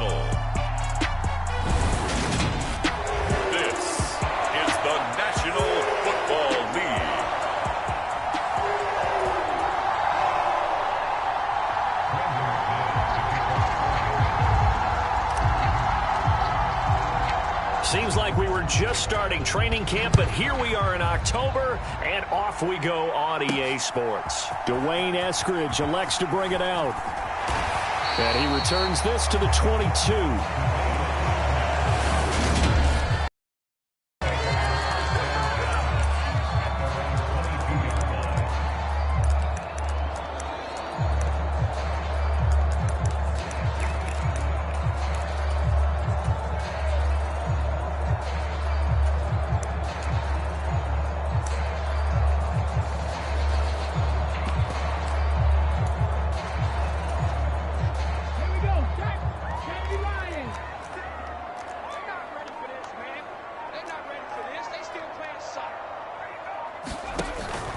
Channel. This is the National Football League. Seems like we were just starting training camp, but here we are in October, and off we go on EA Sports. Dwayne Eskridge elects to bring it out. And he returns this to the 22.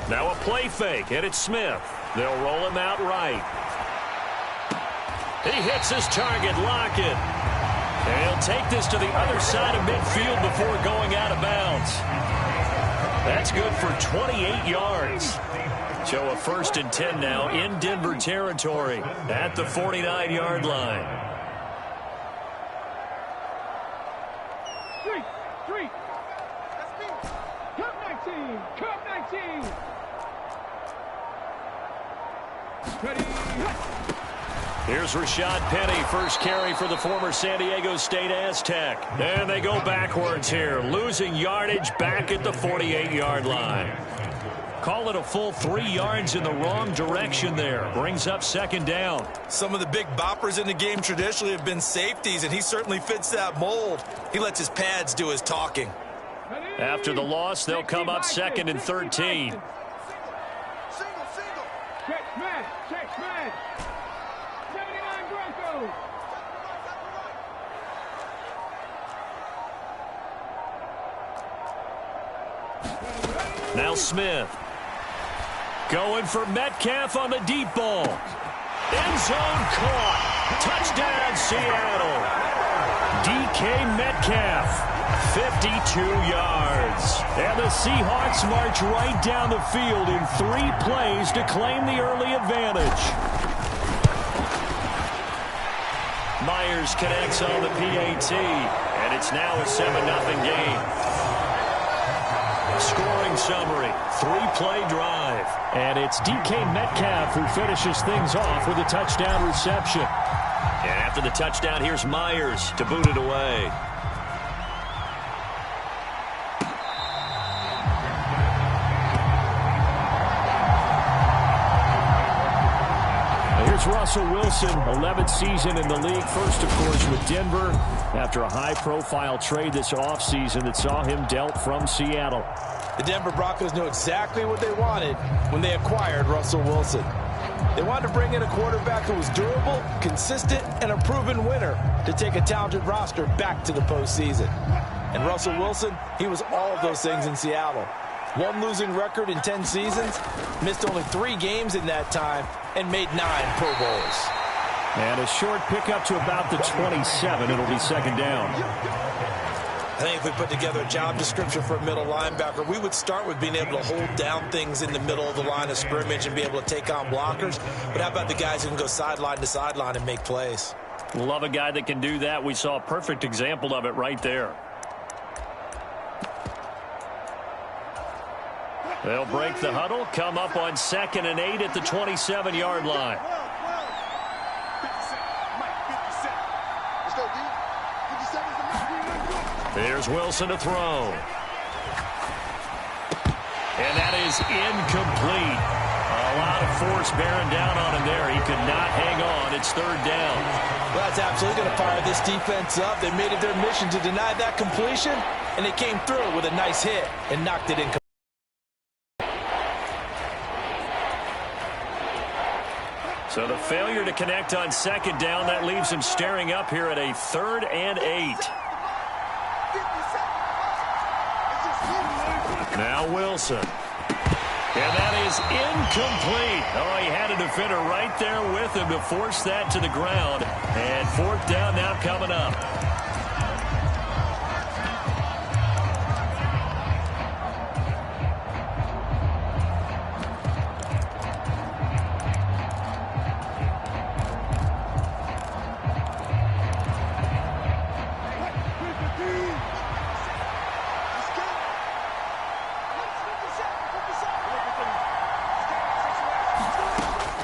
Now a play fake, and it's Smith. They'll roll him out right. He hits his target, Lockett. And he'll take this to the other side of midfield before going out of bounds. That's good for 28 yards. So a 1st and 10 now in Denver territory at the 49-yard line. Here's Rashad Penny, first carry for the former San Diego State Aztec. And they go backwards here, losing yardage back at the 48-yard line. Call it a full 3 yards in the wrong direction there. Brings up 2nd down. Some of the big boppers in the game traditionally have been safeties, and he certainly fits that mold. He lets his pads do his talking. After the loss, they'll come up 2nd and 13. Check man. 79 Broncos. Now Smith. Going for Metcalf on the deep ball. End zone caught. Touchdown, Seattle. DK Metcalf, 52 yards. And the Seahawks march right down the field in 3 plays to claim the early advantage. Myers connects on the PAT, and it's now a 7-0 game. Scoring summary, 3-play drive. And it's DK Metcalf who finishes things off with a touchdown reception. And after the touchdown, here's Myers to boot it away. Here's Russell Wilson, 11th season in the league. First, of course, with Denver after a high-profile trade this offseason that saw him dealt from Seattle. The Denver Broncos knew exactly what they wanted when they acquired Russell Wilson. They wanted to bring in a quarterback who was durable, consistent, and a proven winner to take a talented roster back to the postseason. And Russell Wilson, he was all of those things in Seattle. 1 losing record in 10 seasons, missed only 3 games in that time, and made 9 Pro Bowls. And a short pickup to about the 27. It'll be 2nd down. I think if we put together a job description for a middle linebacker, we would start with being able to hold down things in the middle of the line of scrimmage and be able to take on blockers. But how about the guys who can go sideline to sideline and make plays? Love a guy that can do that. We saw a perfect example of it right there. They'll break the huddle, come up on 2nd and 8 at the 27-yard line. Here's Wilson to throw. And that is incomplete. A lot of force bearing down on him there. He could not hang on. It's 3rd down. Well, that's absolutely going to fire this defense up. They made it their mission to deny that completion, and they came through with a nice hit and knocked it in. So the failure to connect on 2nd down, that leaves him staring up here at a 3rd and 8. Now Wilson. And that is incomplete. Oh, he had a defender right there with him to force that to the ground. And 4th down now coming up.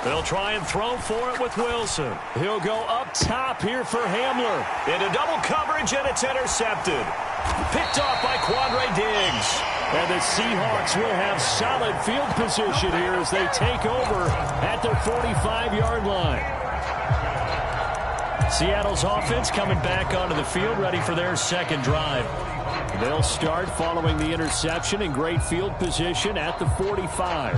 They'll try and throw for it with Wilson. He'll go up top here for Hamler. Into double coverage, and it's intercepted. Picked off by Quandre Diggs. And the Seahawks will have solid field position here as they take over at their 45-yard line. Seattle's offense coming back onto the field, ready for their second drive. They'll start following the interception in great field position at the 45.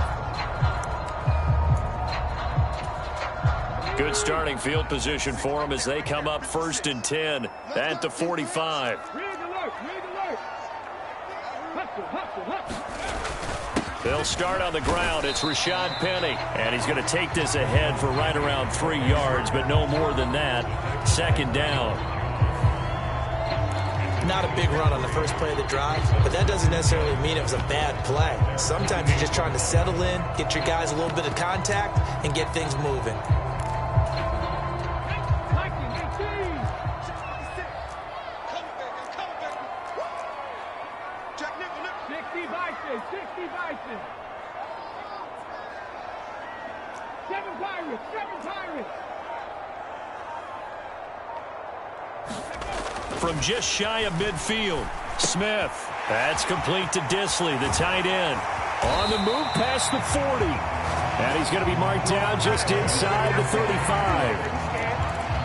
Good starting field position for them as they come up 1st and 10 at the 45. They'll start on the ground. It's Rashad Penny, and he's going to take this ahead for right around 3 yards, but no more than that. 2nd down. Not a big run on the first play of the drive, but that doesn't necessarily mean it was a bad play. Sometimes you're just trying to settle in, get your guys a little bit of contact, and get things moving. From just shy of midfield, Smith. That's complete to Disley, the tight end. On the move past the 40. And he's going to be marked down just inside the 35.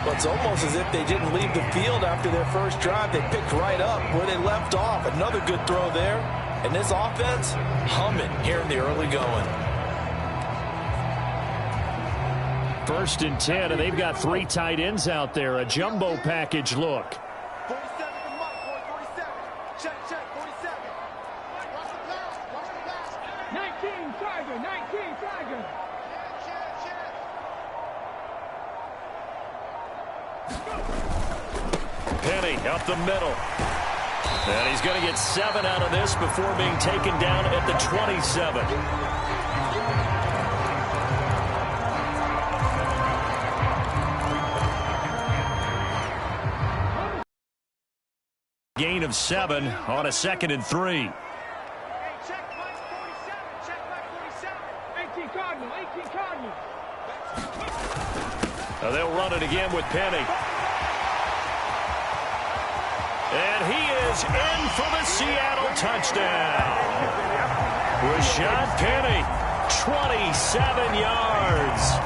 Well, it's almost as if they didn't leave the field after their first drive. They picked right up where they left off. Another good throw there. And this offense, humming here in the early going. 1st and 10, and they've got 3 tight ends out there. A jumbo package look. 47 from Mike, boy, 47. Check, 47. 19, Tiger, 19, Tiger. Penny up the middle. And he's going to get 7 out of this before being taken down at the 27. Gain of 7 on a 2nd and 3. Hey, check Mike 47. Check Mike 47. 18 Cardinal, 18 Cardinal. They'll run it again with Penny. And he is in for the Seattle touchdown. Rashad Penny, 27 yards.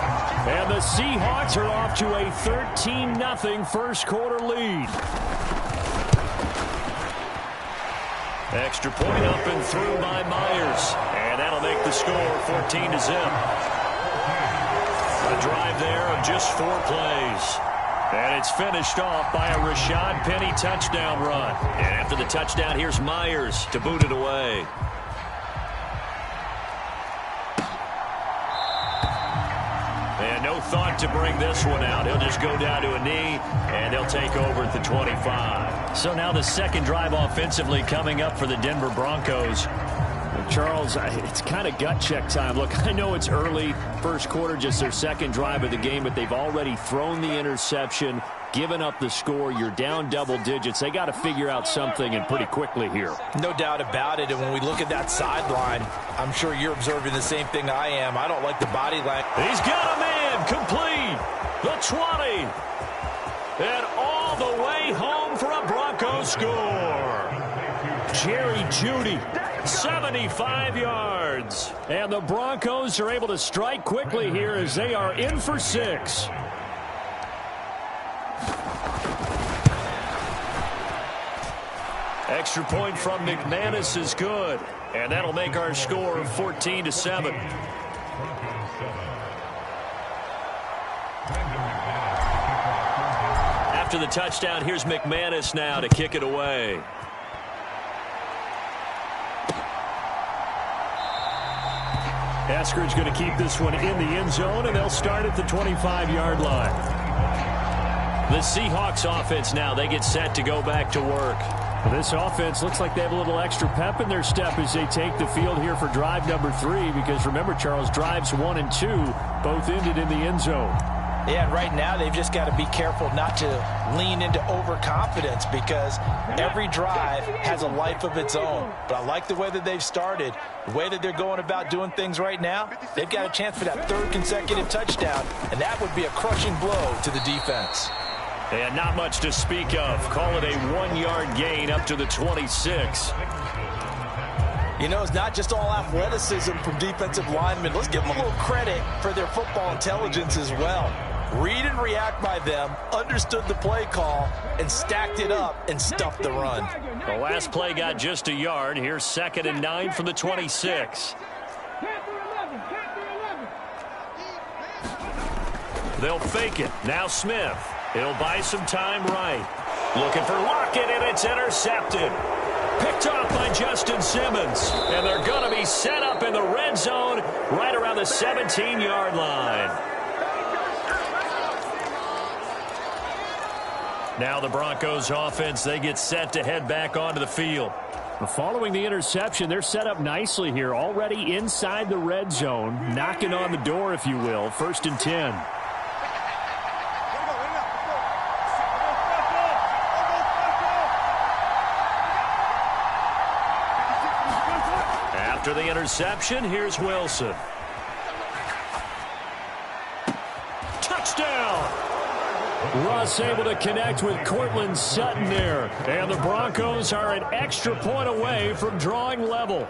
And the Seahawks are off to a 13-0 first quarter lead. Extra point up and through by Myers. And that'll make the score 14-0. A drive there of just 4 plays. And it's finished off by a Rashad Penny touchdown run. And after the touchdown, here's Myers to boot it away. And no thought to bring this one out. He'll just go down to a knee, and they'll take over at the 25. So now the second drive offensively coming up for the Denver Broncos. Charles, it's kind of gut check time. Look, I know it's early, first quarter, just their second drive of the game, but they've already thrown the interception, given up the score. You're down double digits. They got to figure out something, and pretty quickly here. No doubt about it, and when we look at that sideline, I'm sure you're observing the same thing I am. I don't like the body language. He's got a man complete. The 20. And all the way home for a Broncos score. Jerry Jeudy, 75 yards. And the Broncos are able to strike quickly here as they are in for 6. Extra point from McManus is good. And that'll make our score 14-7. After the touchdown, here's McManus now to kick it away. Eskridge going to keep this one in the end zone, and they'll start at the 25-yard line. The Seahawks offense now, they get set to go back to work. Well, this offense looks like they have a little extra pep in their step as they take the field here for drive number 3. Because remember, Charles, drives 1 and 2 both ended in the end zone. Yeah, and right now they've just got to be careful not to lean into overconfidence because every drive has a life of its own. But I like the way that they've started, the way that they're going about doing things right now. They've got a chance for that 3rd consecutive touchdown, and that would be a crushing blow to the defense. And not much to speak of. Call it a 1-yard gain up to the 26. You know, it's not just all athleticism from defensive linemen. Let's give them a little credit for their football intelligence as well. Read and react by them, understood the play call, and stacked it up and stuffed the run. The last play got just a yard. Here's 2nd and 9 from the 26. They'll fake it. Now Smith. He'll buy some time right. Looking for Lockett, and it's intercepted. Picked off by Justin Simmons. And they're going to be set up in the red zone right around the 17-yard line. Now the Broncos offense, they get set to head back onto the field. Following the interception, they're set up nicely here, already inside the red zone, knocking on the door, if you will. 1st and 10. After the interception, here's Wilson. Touchdown! Russ able to connect with Cortland Sutton there. And the Broncos are an extra point away from drawing level.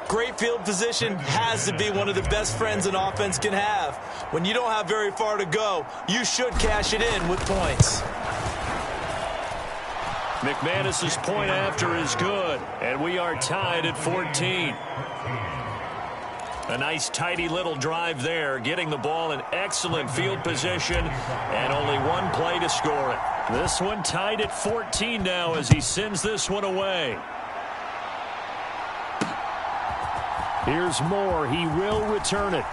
Great field position has to be one of the best friends an offense can have. When you don't have very far to go, you should cash it in with points. McManus's point after is good, and we are tied at 14. A nice, tidy little drive there, getting the ball in excellent field position, and only one play to score it. This one tied at 14 now as he sends this one away. Here's Moore. He will return it.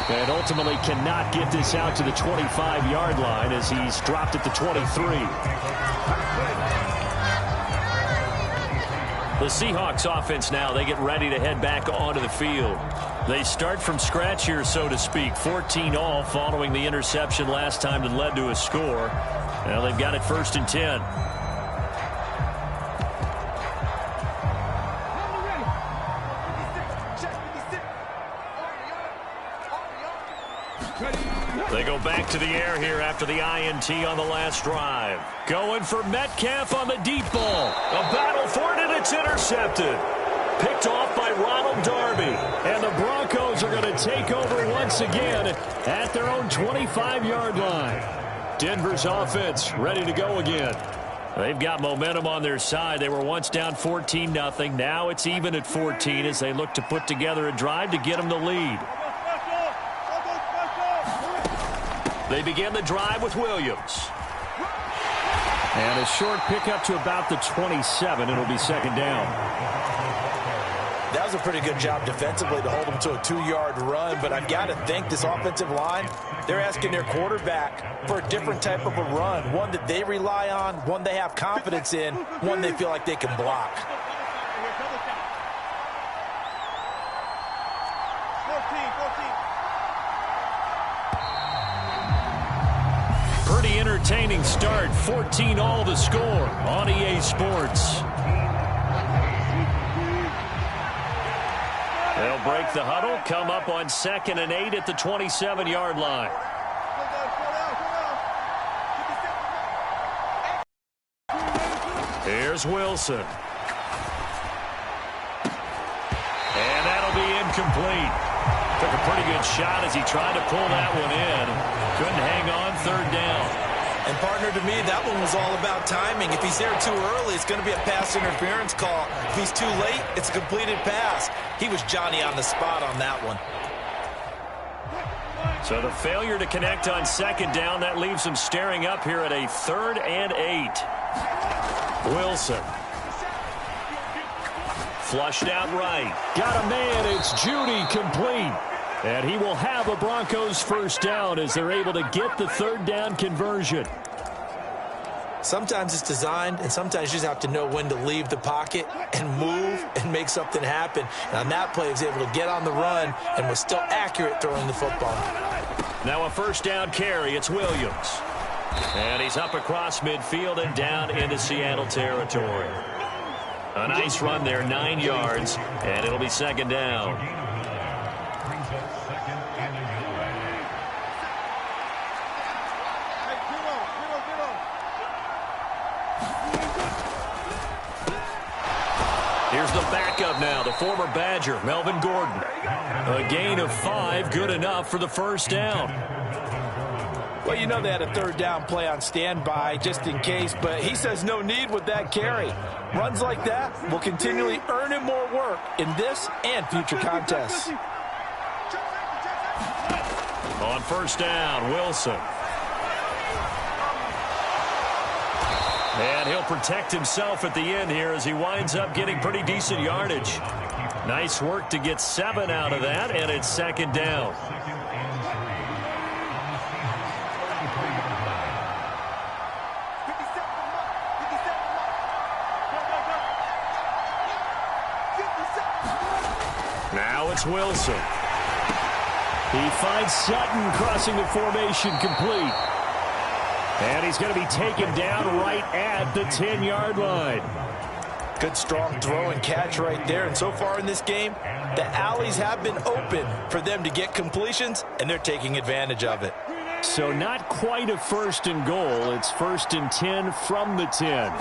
And ultimately cannot get this out to the 25-yard line as he's dropped at the 23. The Seahawks offense now, they get ready to head back onto the field. They start from scratch here, so to speak. 14 all following the interception last time that led to a score. Now they've got it 1st and 10. They go back to the air here after the INT on the last drive. Going for Metcalf on the deep ball. A battle for it, and it's intercepted. Picked off by Ronald Darby. And the Broncos are going to take over once again at their own 25-yard line. Denver's offense ready to go again. They've got momentum on their side. They were once down 14-0. Now it's even at 14 as they look to put together a drive to get them the lead. They begin the drive with Williams. And a short pickup to about the 27. It'll be 2nd down. That was a pretty good job defensively to hold them to a 2-yard run, but I've got to think this offensive line, they're asking their quarterback for a different type of a run, one that they rely on, one they have confidence in, one they feel like they can block. 14. Pretty entertaining start. 14 all the score on EA Sports. They'll break the huddle, come up on 2nd and 8 at the 27-yard line. Here's Wilson. And that'll be incomplete. Took a pretty good shot as he tried to pull that one in. Couldn't hang on, 3rd down. And, partner, to me, that one was all about timing. If he's there too early, it's going to be a pass interference call. If he's too late, it's a completed pass. He was Johnny on the spot on that one. So the failure to connect on 2nd down, that leaves him staring up here at a 3rd and 8. Wilson. Flushed out right. Got a man. It's Judy, complete. And he will have a Broncos first down as they're able to get the third down conversion. Sometimes it's designed, and sometimes you just have to know when to leave the pocket and move and make something happen. And on that play, he was able to get on the run and was still accurate throwing the football. Now a first down carry. It's Williams. And he's up across midfield and down into Seattle territory. A nice run there, 9 yards, and it'll be second down. Here's the backup now, the former Badger, Melvin Gordon. A gain of 5, good enough for the first down. Well, you know they had a third down play on standby just in case, but he says no need with that carry. Runs like that will continually earn him more work in this and future contests. On first down, Wilson. And he'll protect himself at the end here as he winds up getting pretty decent yardage. Nice work to get 7 out of that, and it's second down. Now it's Wilson. He finds Sutton crossing the formation complete. And he's going to be taken down right at the 10-yard line. Good strong throw and catch right there. And so far in this game, the alleys have been open for them to get completions, and they're taking advantage of it. So not quite a first and goal. It's first and 10 from the 10.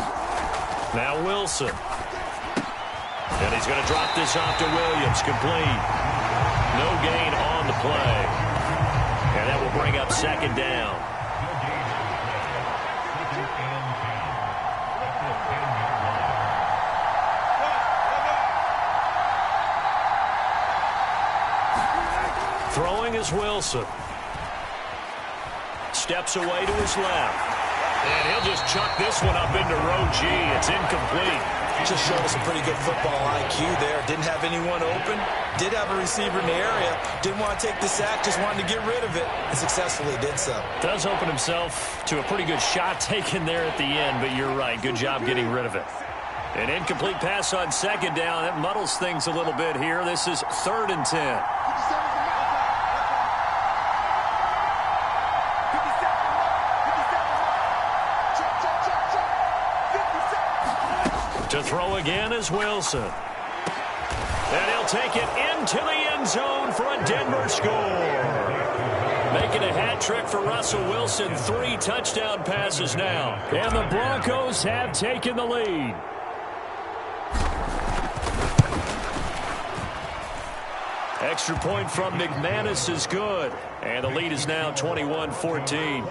Now Wilson. And he's going to drop this off to Williams, complete. No gain on the play. And that will bring up second down. Throwing is Wilson. Steps away to his left. And he'll just chuck this one up into row G. It's incomplete. Just showed us a pretty good football IQ there. Didn't have anyone open. Did have a receiver in the area. Didn't want to take the sack. Just wanted to get rid of it. And successfully did so. Does open himself to a pretty good shot taken there at the end. But you're right. Good job getting rid of it. An incomplete pass on second down. That muddles things a little bit here. This is 3rd and 10. To throw again is Wilson. And he'll take it into the end zone for a Denver score. Making a hat trick for Russell Wilson. 3 touchdown passes now. And the Broncos have taken the lead. Extra point from McManus is good. And the lead is now 21-14.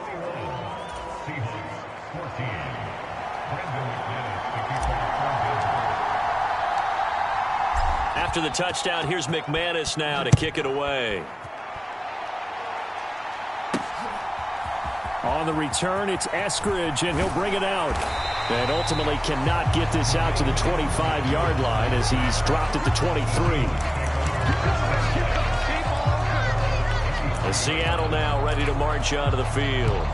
After the touchdown, here's McManus now to kick it away. On the return, it's Eskridge, and he'll bring it out. And ultimately cannot get this out to the 25-yard line as he's dropped at the 23. As Seattle now ready to march onto the field.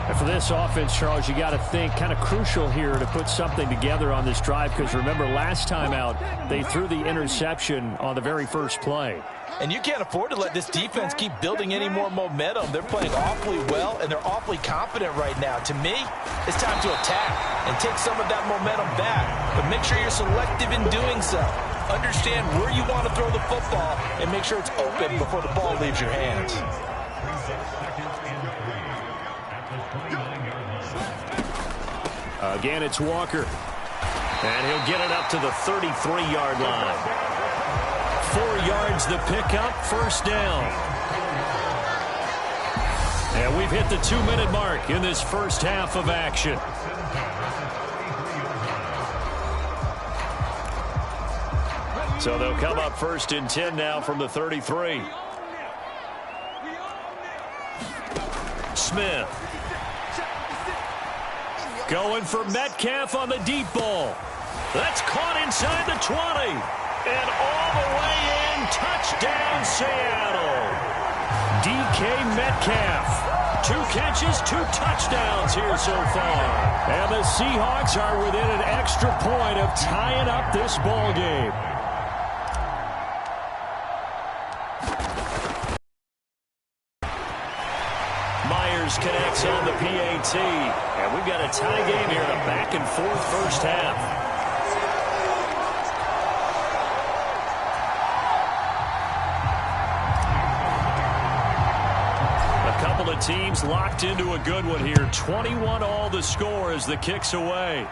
And for this offense, Charles, you got to think kind of crucial here to put something together on this drive, because remember last time out they threw the interception on the very first play. And you can't afford to let this defense keep building any more momentum. They're playing awfully well, and they're awfully confident right now. To me, it's time to attack and take some of that momentum back. But make sure you're selective in doing so. Understand where you want to throw the football and make sure it's open before the ball leaves your hands. Again, it's Walker. And he'll get it up to the 33-yard line. 4 yards the pickup, first down. And we've hit the 2-minute mark in this first half of action. So they'll come up first and 10 now from the 33. Smith. Going for Metcalf on the deep ball. That's caught inside the 20. And all the way in, touchdown Seattle. DK Metcalf, 2 catches, 2 touchdowns here so far. And the Seahawks are within an extra point of tying up this ball game. Myers connects on the PAT. And we've got a tie game here in a back-and-forth first half. Couple of teams locked into a good one here. 21 all the score as the kick's away.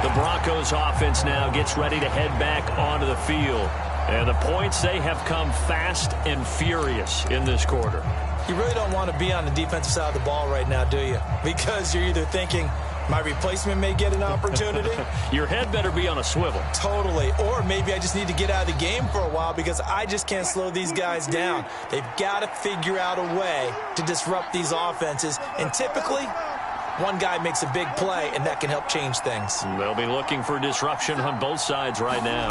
The Broncos offense now gets ready to head back onto the field. And the points, they have come fast and furious in this quarter. You really don't want to be on the defensive side of the ball right now, do you? Because you're either thinking, my replacement may get an opportunity. Your head better be on a swivel. Totally. Or maybe I just need to get out of the game for a while because I just can't slow these guys down. They've got to figure out a way to disrupt these offenses. And typically, one guy makes a big play, and that can help change things. They'll be looking for disruption on both sides right now.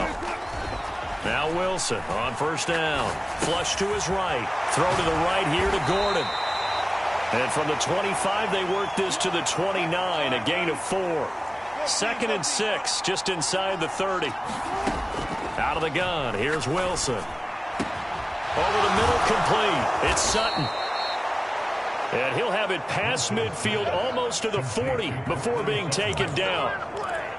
Now Wilson on first down. Flush to his right. Throw to the right here to Gordon. And from the 25, they work this to the 29, a gain of 4. 2nd and 6, just inside the 30. Out of the gun, here's Wilson. Over the middle, complete. It's Sutton. And he'll have it past midfield almost to the 40 before being taken down.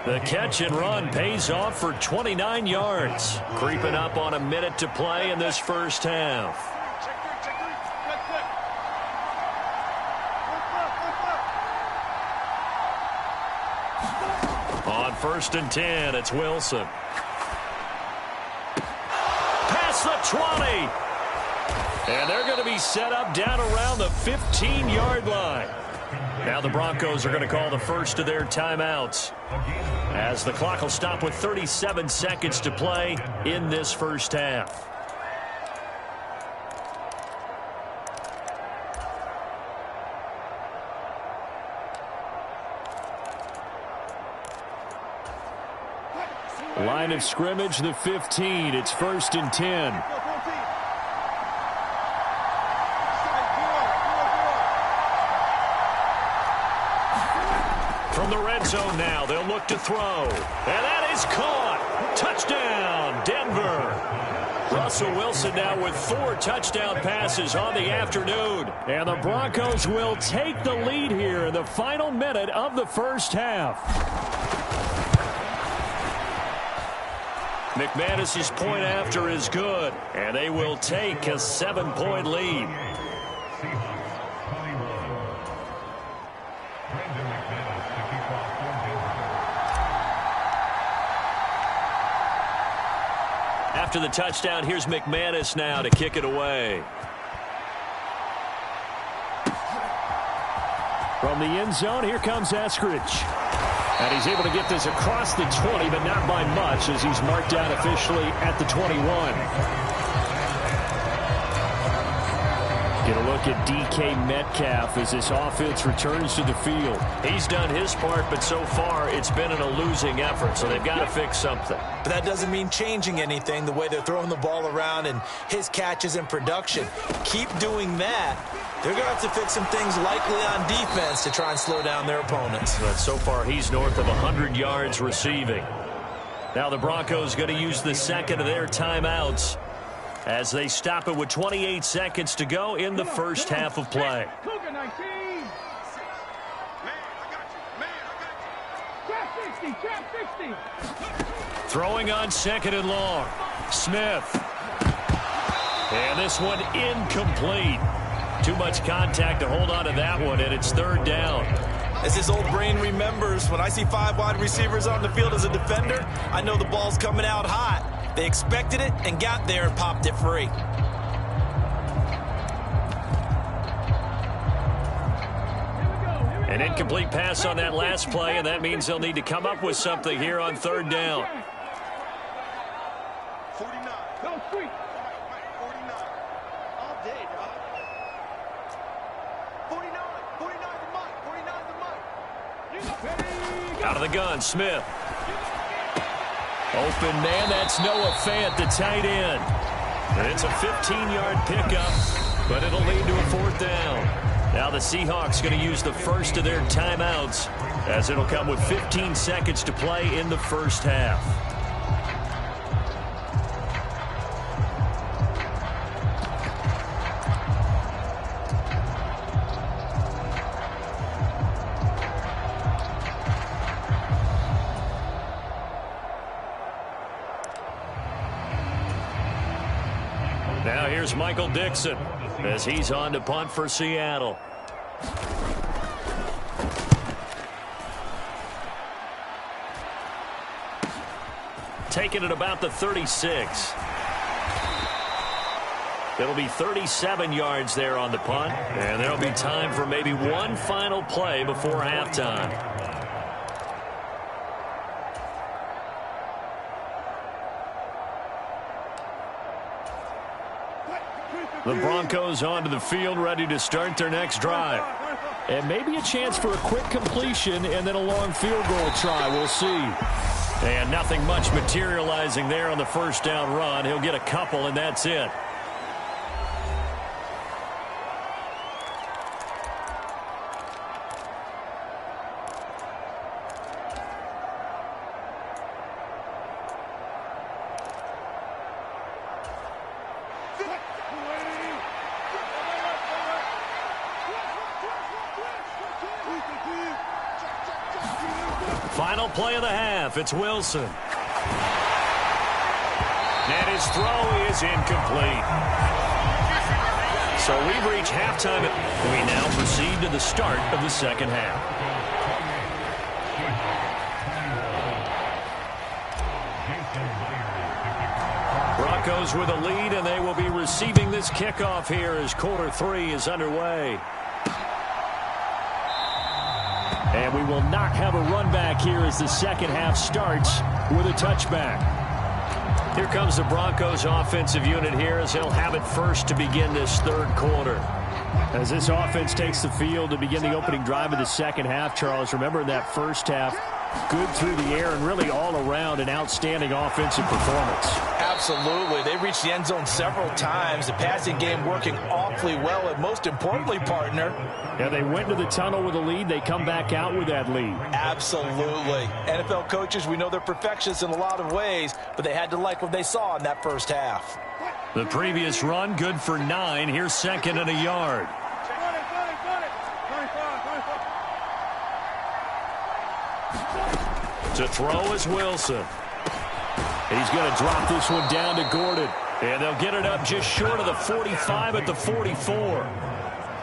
The catch and run pays off for 29 yards. Creeping up on a minute to play in this first half. On 1st and 10, it's Wilson. Past the 20. And they're going to be set up down around the 15-yard line. Now the Broncos are going to call the first of their timeouts, as the clock will stop with 37 seconds to play in this first half. Line of scrimmage, the 15. It's 1st and 10. From the red zone now, they'll look to throw. And that is caught. Touchdown, Denver. Russell Wilson now with 4 touchdown passes on the afternoon. And the Broncos will take the lead here in the final minute of the first half. McManus's point after is good, and they will take a 7-point lead. After the touchdown, here's McManus now to kick it away. From the end zone, here comes Eskridge. And he's able to get this across the 20, but not by much, as he's marked down officially at the 21. Get a look at DK Metcalf as this offense returns to the field. He's done his part, but so far it's been in a losing effort, so they've got to fix something. But that doesn't mean changing anything, the way they're throwing the ball around and his catches and production. Keep doing that. They're going to have to fix some things likely on defense to try and slow down their opponents. But so far he's north of 100 yards receiving. Now the Broncos going to use the second of their timeouts as they stop it with 28 seconds to go in the first half of play. Throwing on 2nd and long. Smith. And this one incomplete. Too much contact to hold on to that one, and it's 3rd down. As his old brain remembers, when I see 5 wide receivers on the field as a defender, I know the ball's coming out hot. They expected it and got there and popped it free. An incomplete pass on that last play, and that means they'll need to come up with something here on 3rd down. 49. Go, sweet. 49. All day, dog. 49. 49 to Mike. Out of the gun, Smith. Open man, that's Noah Fant, the tight end. And it's a 15-yard pickup, but it'll lead to a fourth down. Now the Seahawks going to use the first of their timeouts, as it'll come with 15 seconds to play in the first half. Now here's Michael Dixon as he's on to punt for Seattle. Taking it about the 36. It'll be 37 yards there on the punt, and there'll be time for maybe one final play before halftime. The Broncos onto the field, ready to start their next drive. And maybe a chance for a quick completion and then a long field goal try. We'll see. And nothing much materializing there on the first down run. He'll get a couple, and that's it. Final play of the half. It's Wilson. And his throw is incomplete. So we've reached halftime. We now proceed to the start of the second half. Broncos with a lead, and they will be receiving this kickoff here as quarter 3 is underway. And we will not have a run back here as the second half starts with a touchback. Here comes the Broncos offensive unit here as they'll have it first to begin this third quarter. As this offense takes the field to begin the opening drive of the second half, Charles, remember in that first half, good through the air and really all around an outstanding offensive performance. Absolutely. They reached the end zone several times. The passing game working awfully well, and most importantly, partner. Yeah, they went to the tunnel with a lead. They come back out with that lead. Absolutely. NFL coaches, we know they're perfectionists in a lot of ways, but they had to like what they saw in that first half. The previous run, good for 9. Here's second and a yard. To throw is Wilson. He's going to drop this one down to Gordon. And they'll get it up just short of the 45 at the 44.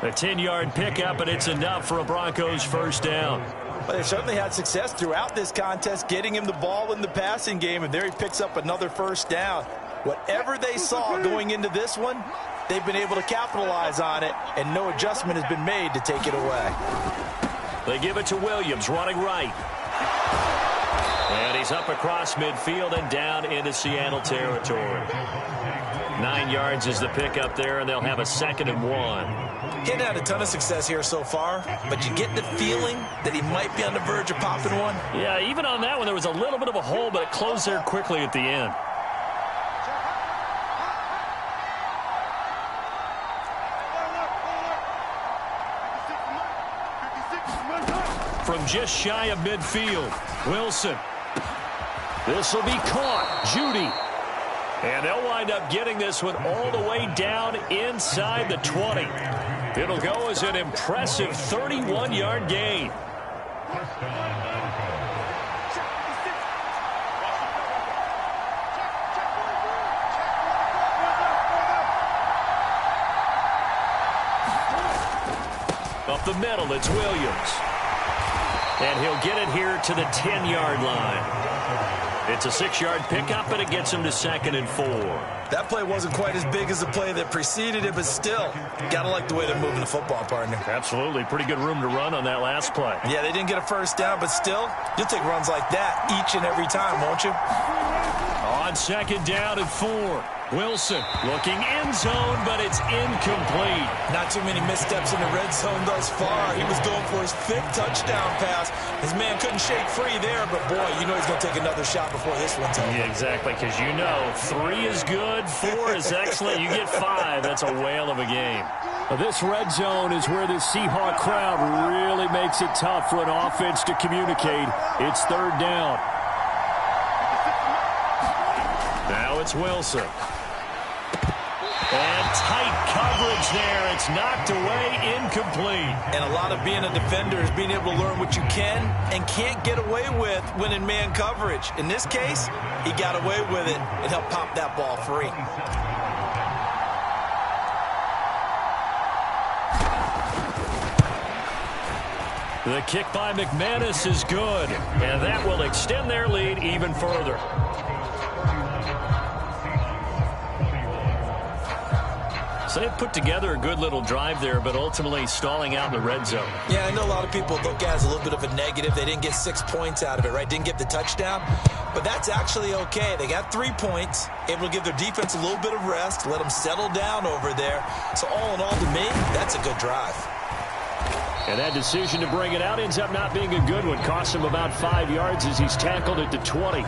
A 10-yard pickup, and it's enough for a Broncos first down. Well, they've certainly had success throughout this contest getting him the ball in the passing game, and there he picks up another first down. Whatever they saw going into this one, they've been able to capitalize on it, and no adjustment has been made to take it away. They give it to Williams, running right. And he's up across midfield and down into Seattle territory. 9 yards is the pickup there, and they'll have a 2nd and 1. He hadn't had a ton of success here so far, but you get the feeling that he might be on the verge of popping one. Yeah, even on that one, there was a little bit of a hole, but it closed there quickly at the end. From just shy of midfield, Wilson. This will be caught. Judy. And they'll wind up getting this one all the way down inside the 20. It'll go as an impressive 31-yard gain. Up the middle, it's Williams. And he'll get it here to the 10-yard line. It's a 6-yard pickup, and it gets him to 2nd and 4. That play wasn't quite as big as the play that preceded it, but still, got to like the way they're moving the football, partner. Absolutely. Pretty good room to run on that last play. Yeah, they didn't get a first down, but still, you'll take runs like that each and every time, won't you? On on 2nd down and 4. Wilson looking end zone, but it's incomplete. Not too many missteps in the red zone thus far. He was going for his 5th touchdown pass. His man couldn't shake free there, but boy, you know he's going to take another shot before this one's over. Yeah, exactly, because you know 3 is good, 4 is excellent. You get 5, that's a whale of a game. This red zone is where the Seahawk crowd really makes it tough for an offense to communicate. It's 3rd down. Now it's Wilson. And tight coverage there. It's knocked away, incomplete. And a lot of being a defender is being able to learn what you can and can't get away with when in man coverage. In this case, he got away with it and helped pop that ball free. The kick by McManus is good, and that will extend their lead even further. So they put together a good little drive there, but ultimately stalling out in the red zone. Yeah, I know a lot of people look at it as a little bit of a negative. They didn't get 6 points out of it, right? Didn't get the touchdown. But that's actually okay. They got 3 points, able to give their defense a little bit of rest, let them settle down over there. So all in all, to me, that's a good drive. And that decision to bring it out ends up not being a good one. Cost him about 5 yards as he's tackled at the 20.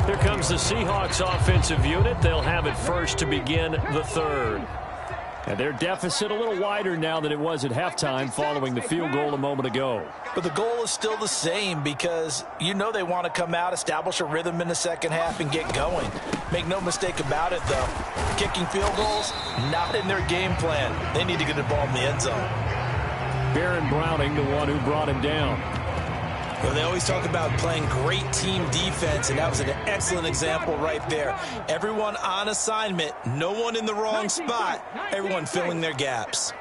Here comes the Seahawks offensive unit. They'll have it first to begin the 3rd. And their deficit a little wider now than it was at halftime following the field goal a moment ago. But the goal is still the same because you know they want to come out, establish a rhythm in the second half, and get going. Make no mistake about it, though. Kicking field goals, not in their game plan. They need to get the ball in the end zone. Baron Browning, the one who brought him down. Well, they always talk about playing great team defense, and that was an excellent example right there. Everyone on assignment, no one in the wrong spot, everyone filling their gaps.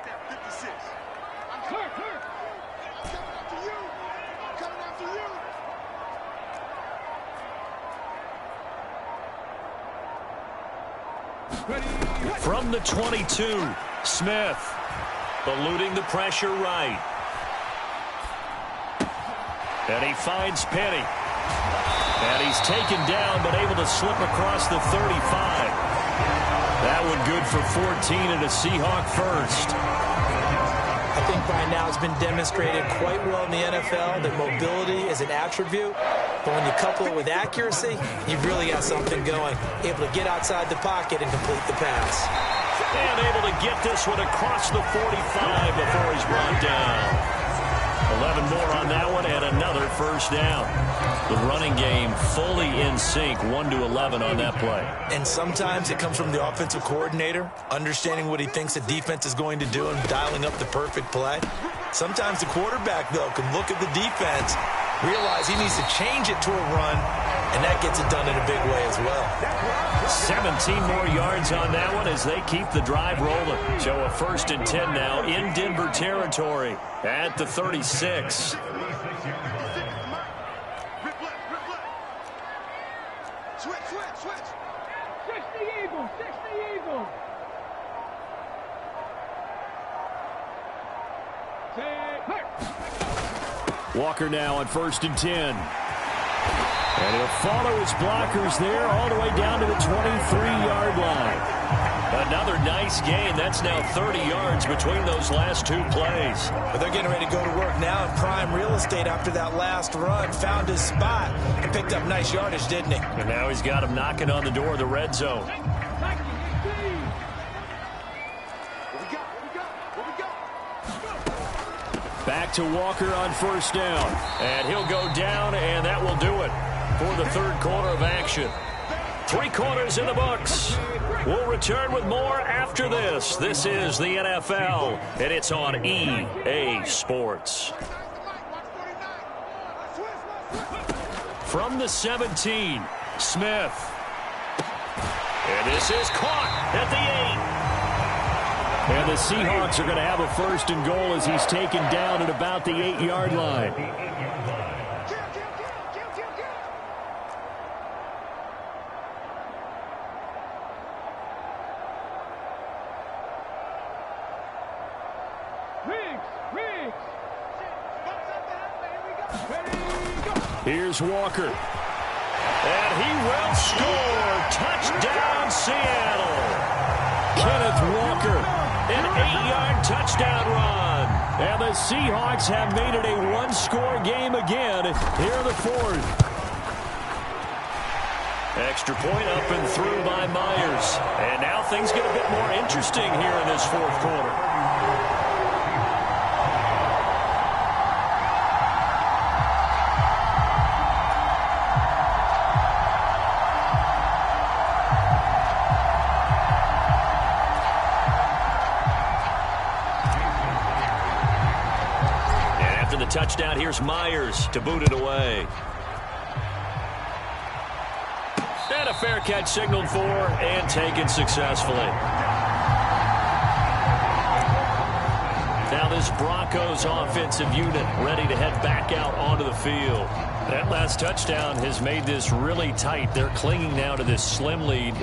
From the 22, Smith eluding the pressure right. And he finds Penny. And he's taken down, but able to slip across the 35. That one good for 14 and a Seahawk first. I think by now it's been demonstrated quite well in the NFL that mobility is an attribute. But when you couple it with accuracy, you've really got something going. Able to get outside the pocket and complete the pass. And able to get this one across the 45 before he's brought down. 11 more on that one and another first down. The running game fully in sync, 1-11 on that play. And sometimes it comes from the offensive coordinator, understanding what he thinks the defense is going to do and dialing up the perfect play. Sometimes the quarterback, though, can look at the defense, realize he needs to change it to a run, and that gets it done in a big way as well. 17 more yards on that one as they keep the drive rolling. So a 1st and 10 now in Denver territory at the 36. Switch the Eagles. Walker now on 1st and 10. And he'll follow his blockers there all the way down to the 23-yard line. Another nice gain. That's now 30 yards between those last 2 plays. But they're getting ready to go to work now in prime real estate after that last run. Found his spot and picked up nice yardage, didn't he? And now he's got him knocking on the door of the red zone. Back to Walker on 1st down. And he'll go down, and that will do it for the 3rd quarter of action. 3 quarters in the books. We'll return with more after this. This is the NFL, and it's on EA Sports. From the 17, Smith. And this is caught at the 8. And the Seahawks are going to have a 1st and goal as he's taken down at about the 8-yard line. Riggs. Ready. Here's Walker. And he will score. Touchdown, Seattle. Kenneth Walker, an 8-yard touchdown run. And the Seahawks have made it a one-score game again here in the fourth. Extra point up and through by Myers. And now things get a bit more interesting here in this fourth quarter. Touchdown, here's Myers to boot it away. And a fair catch signaled for and taken successfully. Now this Broncos offensive unit ready to head back out onto the field. That last touchdown has made this really tight. They're clinging now to this slim lead.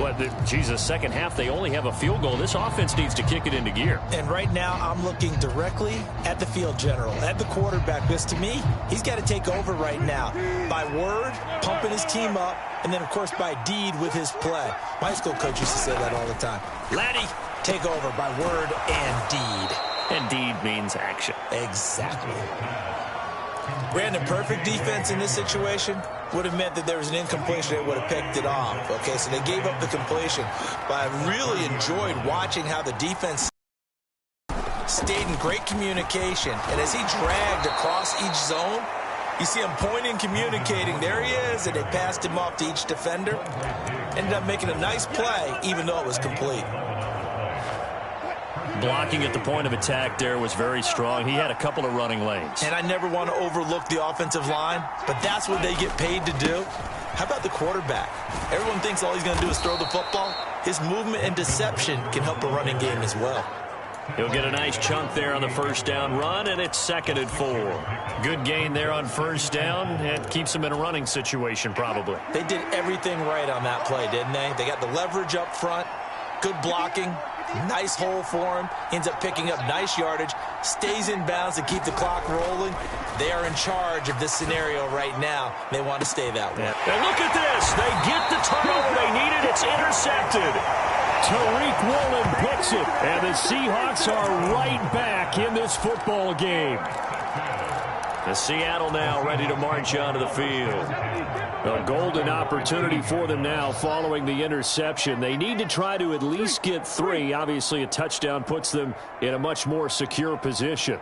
Second half, they only have a field goal. This offense needs to kick it into gear. And right now, I'm looking directly at the field general, at the quarterback, because to me, he's got to take over right now. By word, pumping his team up, and then, of course, by deed with his play. My high school coach used to say that all the time. Laddie, take over by word and deed. And deed means action. Exactly. Brandon, perfect defense in this situation would have meant that there was an incompletion. They would have picked it off. Okay, so they gave up the completion. But I really enjoyed watching how the defense stayed in great communication. And as he dragged across each zone, you see him pointing, communicating. There he is, and they passed him off to each defender. Ended up making a nice play, even though it was complete. Blocking at the point of attack there was very strong. He had a couple of running lanes. And I never want to overlook the offensive line, but that's what they get paid to do. How about the quarterback? Everyone thinks all he's going to do is throw the football. His movement and deception can help a running game as well. He'll get a nice chunk there on the first down run, and it's 2nd and 4. Good gain there on first down, and keeps him in a running situation probably. They did everything right on that play, didn't they? They got the leverage up front, good blocking, nice hole for him, ends up picking up nice yardage, stays in bounds to keep the clock rolling. They are in charge of this scenario right now. They want to stay that way. And look at this. They get the turnover they needed. It's intercepted. Tariq Woolen picks it, and the Seahawks are right back in this football game. The Seattle now ready to march onto the field. A golden opportunity for them now following the interception. They need to try to at least get 3. Obviously, a touchdown puts them in a much more secure position.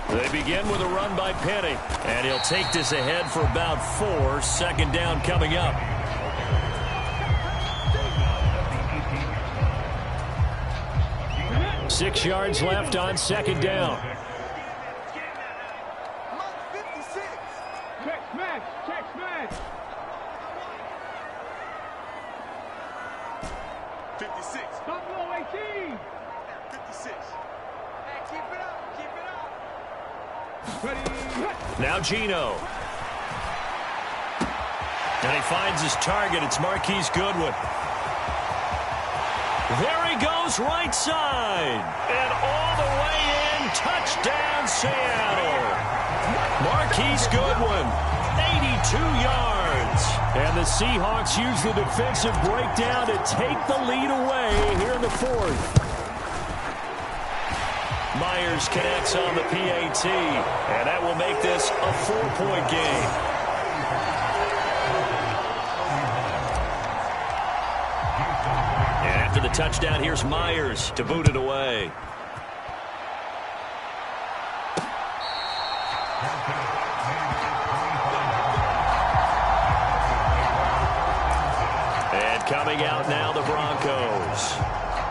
They begin with a run by Penny, and he'll take this ahead for about 4. 2nd down coming up. Six yards left on 2nd down. Check smash. 56. Buffalo 18. 56. Hey, keep it up. Ready. Now Gino. And he finds his target. It's Marquise Goodwin. There he goes, right side. And all the way in, touchdown Seattle. Marquise Goodwin, 82 yards. And the Seahawks use the defensive breakdown to take the lead away here in the 4th. Myers connects on the PAT, and that will make this a 4-point game. The touchdown, here's Myers to boot it away. And coming out now, the Broncos.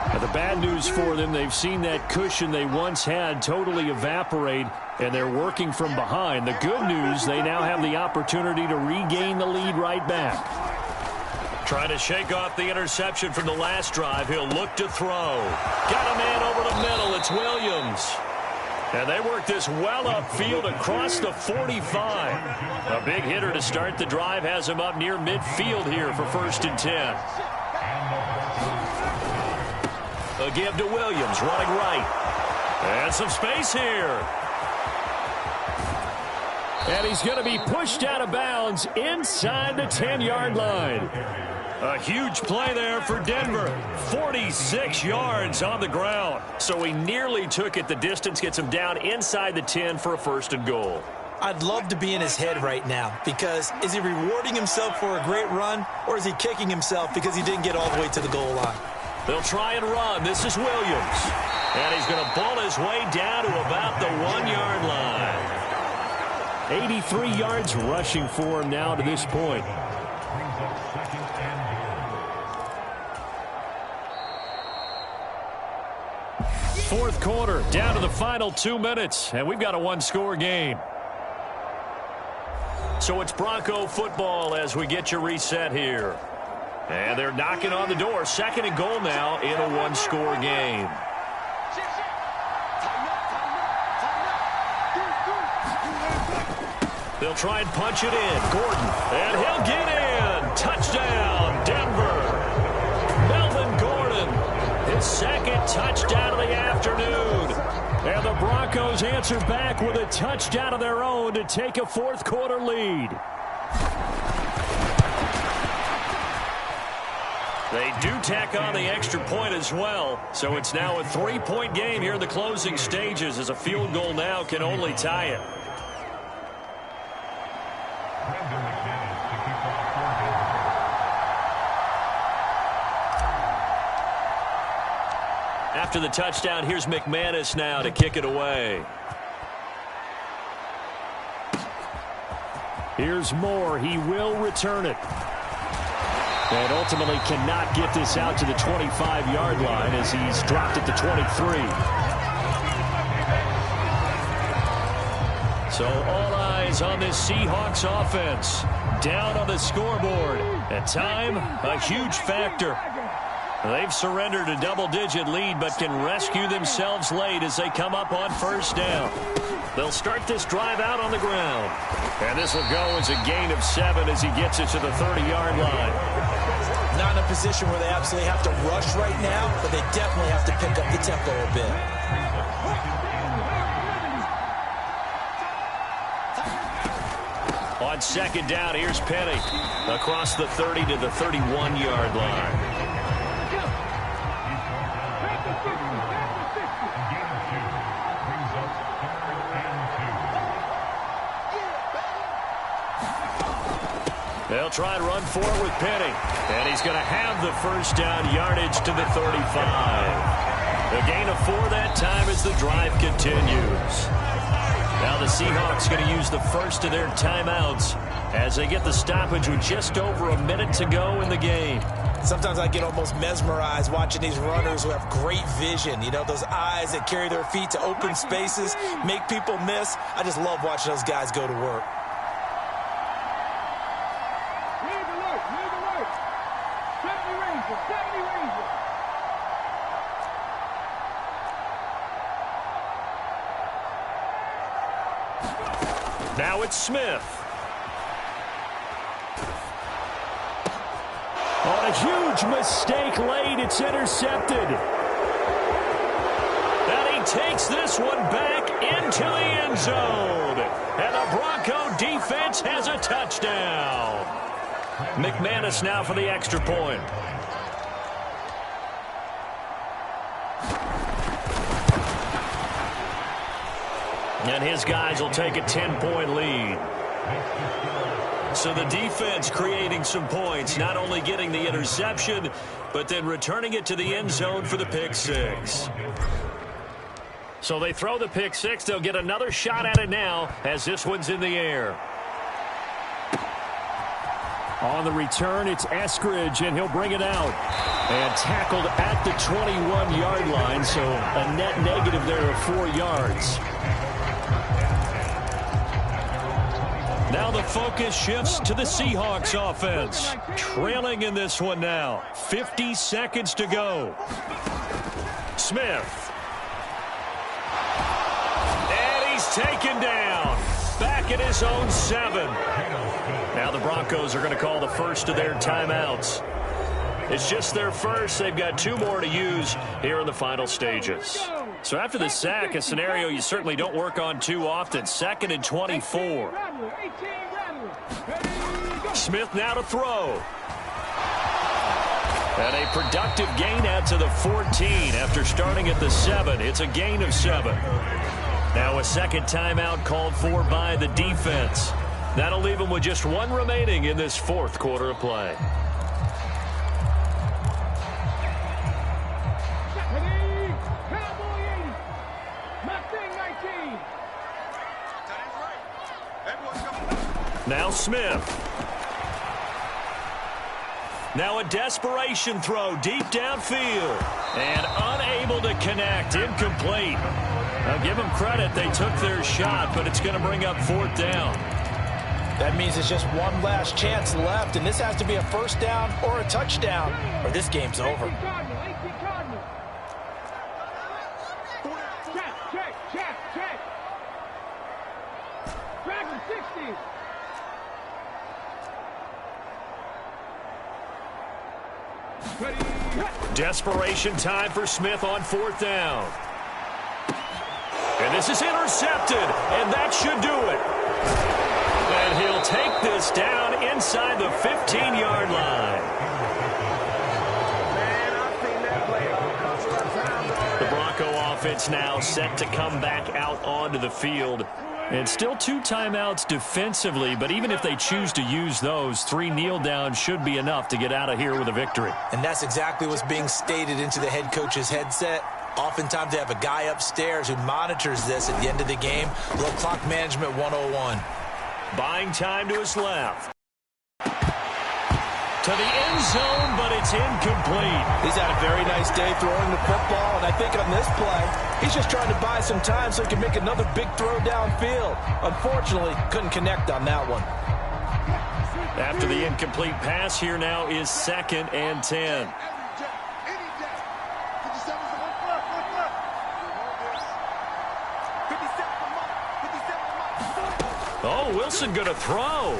Now the bad news for them, they've seen that cushion they once had totally evaporate, and they're working from behind. The good news, they now have the opportunity to regain the lead right back. Trying to shake off the interception from the last drive. He'll look to throw. Got a man over the middle. It's Williams. And they work this well upfield across the 45. A big hitter to start the drive has him up near midfield here for 1st and 10. A give to Williams, running right. And some space here. And he's going to be pushed out of bounds inside the 10-yard line. A huge play there for Denver. 46 yards on the ground. So he nearly took it the distance, gets him down inside the 10 for a 1st and goal. I'd love to be in his head right now, because is he rewarding himself for a great run, or is he kicking himself because he didn't get all the way to the goal line? They'll try and run. This is Williams. And he's going to ball his way down to about the 1-yard line. 83 yards rushing for him now to this point. Fourth quarter, down to the final 2 minutes, and we've got a one-score game. So it's Bronco football as we get you reset here. And they're knocking on the door. 2nd and goal now in a one-score game. They'll try and punch it in. Gordon, and he'll get in. Touchdown, Denver. Melvin Gordon, his 2nd touchdown of the afternoon. And the Broncos answer back with a touchdown of their own to take a fourth-quarter lead. They do tack on the extra point as well. So it's now a 3-point game here in the closing stages, as a field goal now can only tie it. After the touchdown, here's McManus now to kick it away. Here's Moore. He will return it. And ultimately cannot get this out to the 25-yard line as he's dropped at the 23. So all eyes on this Seahawks offense. Down on the scoreboard. At time, a huge factor. They've surrendered a double-digit lead, but can rescue themselves late as they come up on 1st down. They'll start this drive out on the ground. And this will go as a gain of 7 as he gets it to the 30-yard line. Not in a position where they absolutely have to rush right now, but they definitely have to pick up the tempo a bit. On 2nd down, here's Penny. Across the 30 to the 31-yard line. They'll try and run forward with Penny. And he's going to have the 1st down, yardage to the 35. A gain of 4 that time as the drive continues. Now the Seahawks going to use the first of their timeouts as they get the stoppage with just over a minute to go in the game. Sometimes I get almost mesmerized watching these runners who have great vision. You know, those eyes that carry their feet to open spaces, make people miss. I just love watching those guys go to work. Now it's Smith. On a huge mistake late, it's intercepted. And he takes this one back into the end zone. And the Bronco defense has a touchdown. McManus now for the extra point. And his guys will take a 10-point lead. So the defense creating some points, not only getting the interception, but then returning it to the end zone for the pick 6. So they throw the pick 6. They'll get another shot at it now as this one's in the air. On the return, it's Eskridge, and he'll bring it out. And tackled at the 21-yard line, so a net negative there of 4 yards. Now the focus shifts to the Seahawks offense. Trailing in this one now. 50 seconds to go. Smith. And he's taken down. Back at his own 7. Now the Broncos are going to call the first of their timeouts. It's just their first. They've got 2 more to use here in the final stages. So after the sack, a scenario you certainly don't work on too often. 2nd and 24. Smith now to throw. And a productive gain out to the 14 after starting at the 7. It's a gain of 7. Now a second timeout called for by the defense. That'll leave them with just one remaining in this fourth quarter of play. Now Smith. Now a desperation throw deep downfield. And unable to connect. Incomplete. I'll give them credit. They took their shot, but it's going to bring up 4th down. That means it's just one last chance left, and this has to be a first down or a touchdown, or this game's over. Dragon 60. Desperation time for Smith on 4th down. And this is intercepted, and that should do it. And he'll take this down inside the 15-yard line. The Bronco offense now set to come back out onto the field. And still 2 timeouts defensively, but even if they choose to use those, 3 kneel downs should be enough to get out of here with a victory. And that's exactly what's being stated into the head coach's headset. Oftentimes they have a guy upstairs who monitors this at the end of the game. Little clock management 101. Buying time to his left. To the end zone, but it's incomplete. He's had a very nice day throwing the football, and I think on this play, he's just trying to buy some time so he can make another big throw downfield. Unfortunately, couldn't connect on that one. After the incomplete pass, here now is 2nd and 10. Oh, Wilson going to throw.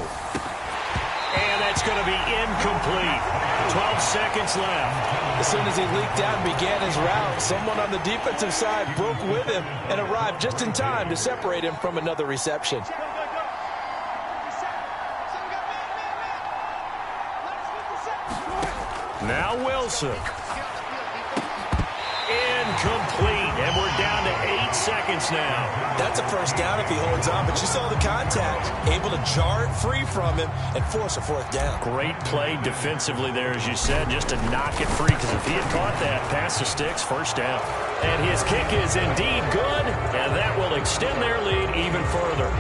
And that's going to be incomplete. 12 seconds left. As soon as he leaked out and began his route, someone on the defensive side broke with him and arrived just in time to separate him from another reception. Now Wilson. Incomplete, and we're down to 8 seconds now. That's a first down if he holds on, but you saw the contact. Able to jar it free from him and force a 4th down. Great play defensively there, as you said, just to knock it free, because if he had caught that, pass the sticks, first down. And his kick is indeed good, and that will extend their lead even further.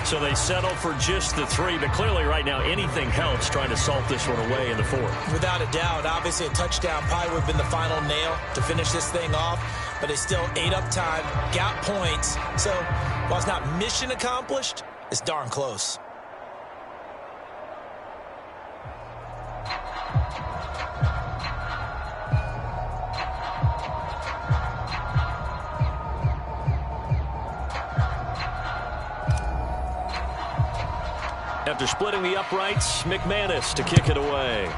So they settle for just the 3, but clearly right now anything helps trying to salt this one away in the 4th. Without a doubt, obviously a touchdown probably would have been the final nail to finish this thing off, but they still ate up time, got points. So while it's not mission accomplished, it's darn close. After splitting the uprights, McManus to kick it away.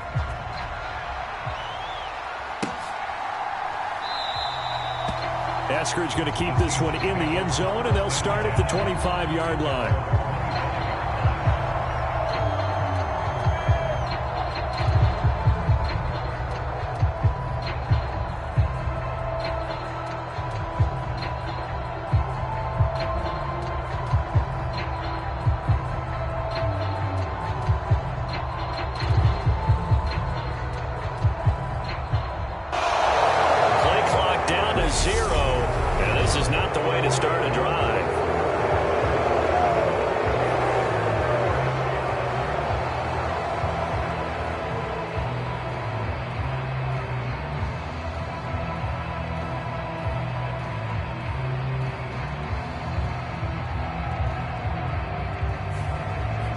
Eskridge going to keep this one in the end zone, and they'll start at the 25-yard line.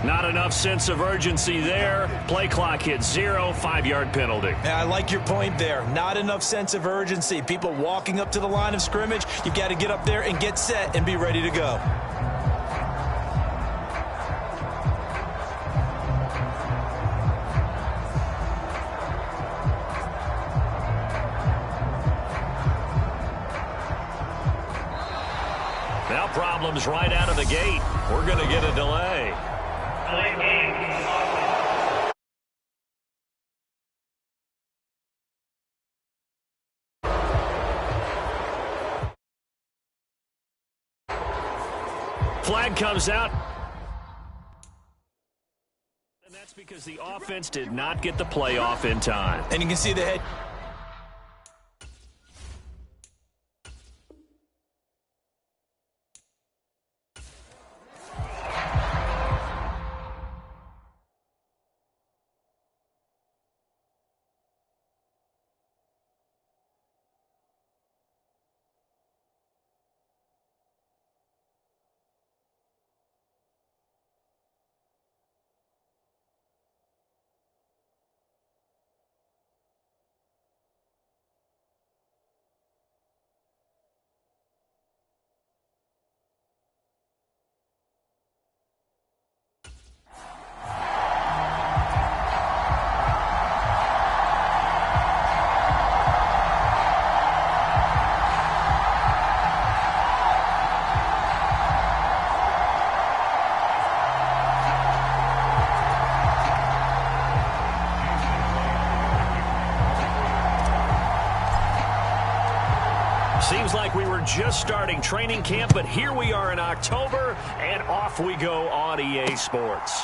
Not enough sense of urgency there. Play clock hits 0, 5-yard penalty. Yeah, I like your point there. Not enough sense of urgency. People walking up to the line of scrimmage, you've got to get up there and get set and be ready to go. problems right out of the gate. We're going to get a delay. Flag comes out. And that's because the offense did not get the play off in time. And you can see the head. Seems like we were just starting training camp, but here we are in October, and off we go on EA Sports.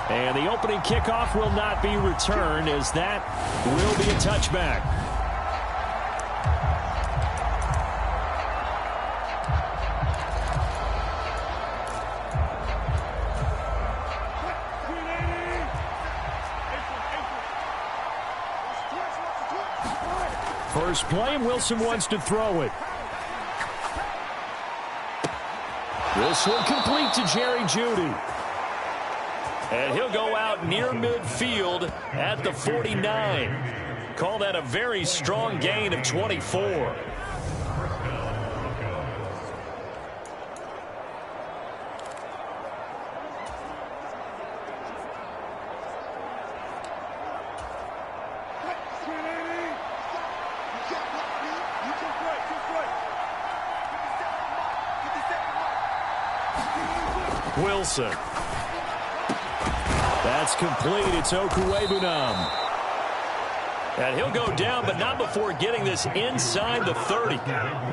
And the opening kickoff will not be returned, as that will be a touchback. First play, and Wilson wants to throw it. This one complete to Jerry Jeudy. And he'll go out near midfield at the 49. Call that a very strong gain of 24. Wilson. That's complete. It's Okuwebunam. And he'll go down, but not before getting this inside the 30.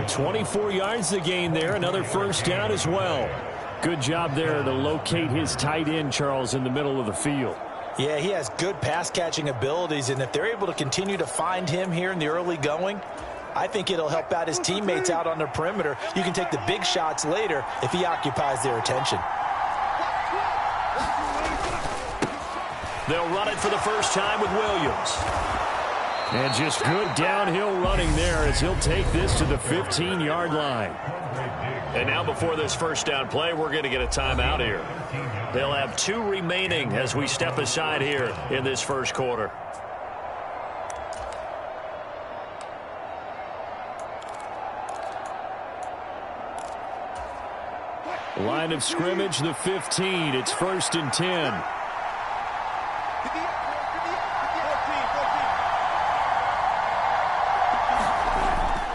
24 yards to gain there. Another first down as well. Good job there to locate his tight end, Charles, in the middle of the field. Yeah, he has good pass-catching abilities, and if they're able to continue to find him here in the early going, I think it'll help out his teammates out on the perimeter. You can take the big shots later if he occupies their attention. They'll run it for the first time with Williams. And just good downhill running there as he'll take this to the 15-yard line. And now before this first down play, we're going to get a timeout here. They'll have 2 remaining as we step aside here in this first quarter. Line of scrimmage, the 15. It's 1st and 10.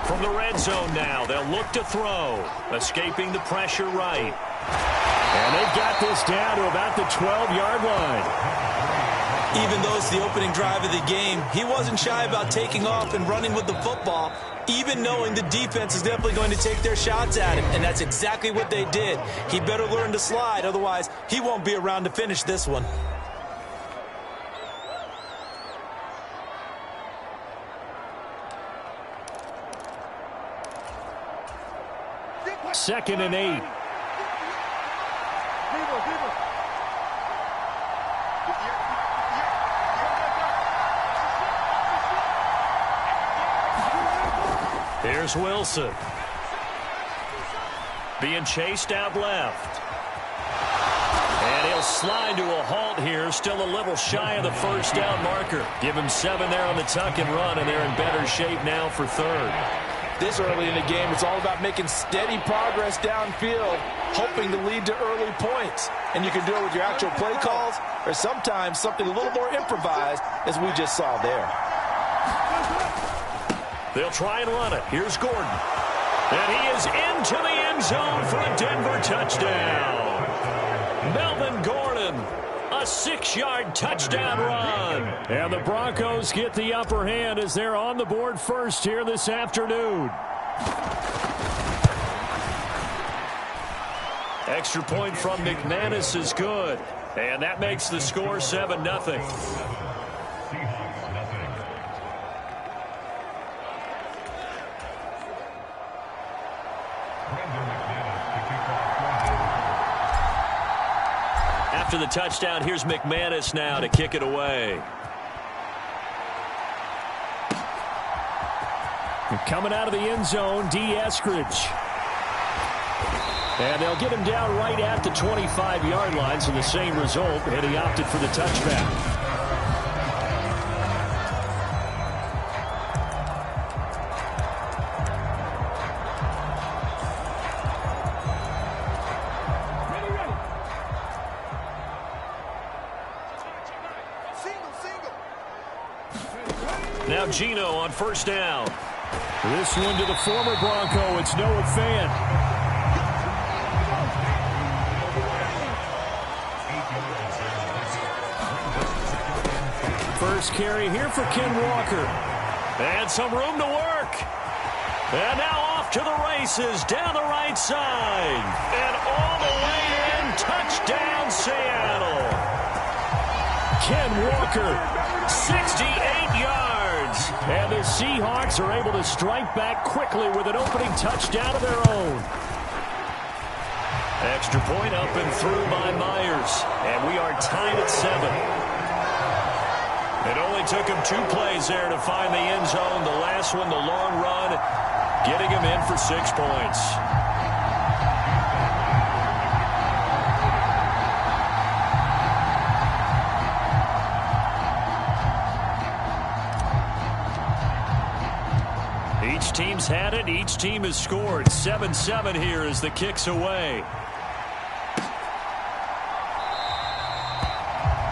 From the red zone now, they'll look to throw. Escaping the pressure right. And they've got this down to about the 12-yard line. Even though it's the opening drive of the game, he wasn't shy about taking off and running with the football, even knowing the defense is definitely going to take their shots at him. And that's exactly what they did. He better learn to slide, otherwise he won't be around to finish this one. Second and 8. Here's Wilson. Being chased out left. And he'll slide to a halt here. Still a little shy of the first down marker. Give him 7 there on the tuck and run, and they're in better shape now for 3rd. This early in the game, it's all about making steady progress downfield, hoping to lead to early points. And you can do it with your actual play calls or sometimes something a little more improvised, as we just saw there. They'll try and run it. Here's Gordon. And he is into the end zone for a Denver touchdown. Melvin Gordon, a 6-yard touchdown run. And the Broncos get the upper hand as they're on the board first here this afternoon. Extra point from McManus is good. And that makes the score 7-0. After the touchdown, here's McManus now to kick it away. And coming out of the end zone, D. Eskridge. And they'll get him down right at the 25-yard line, so the same result, and he opted for the touchback. Now Gino on first down. This one to the former Bronco. It's Noah Fant. First carry here for Ken Walker. And some room to work. And now off to the races down the right side. And all the way in. Touchdown, Seattle. Ken Walker, 68 yards. And the Seahawks are able to strike back quickly with an opening touchdown of their own. Extra point up and through by Myers. And we are tied at 7. It only took him 2 plays there to find the end zone. The last one, the long run, getting him in for 6 points. Each team's had it. Each team has scored. 7-7 here as the kick's away.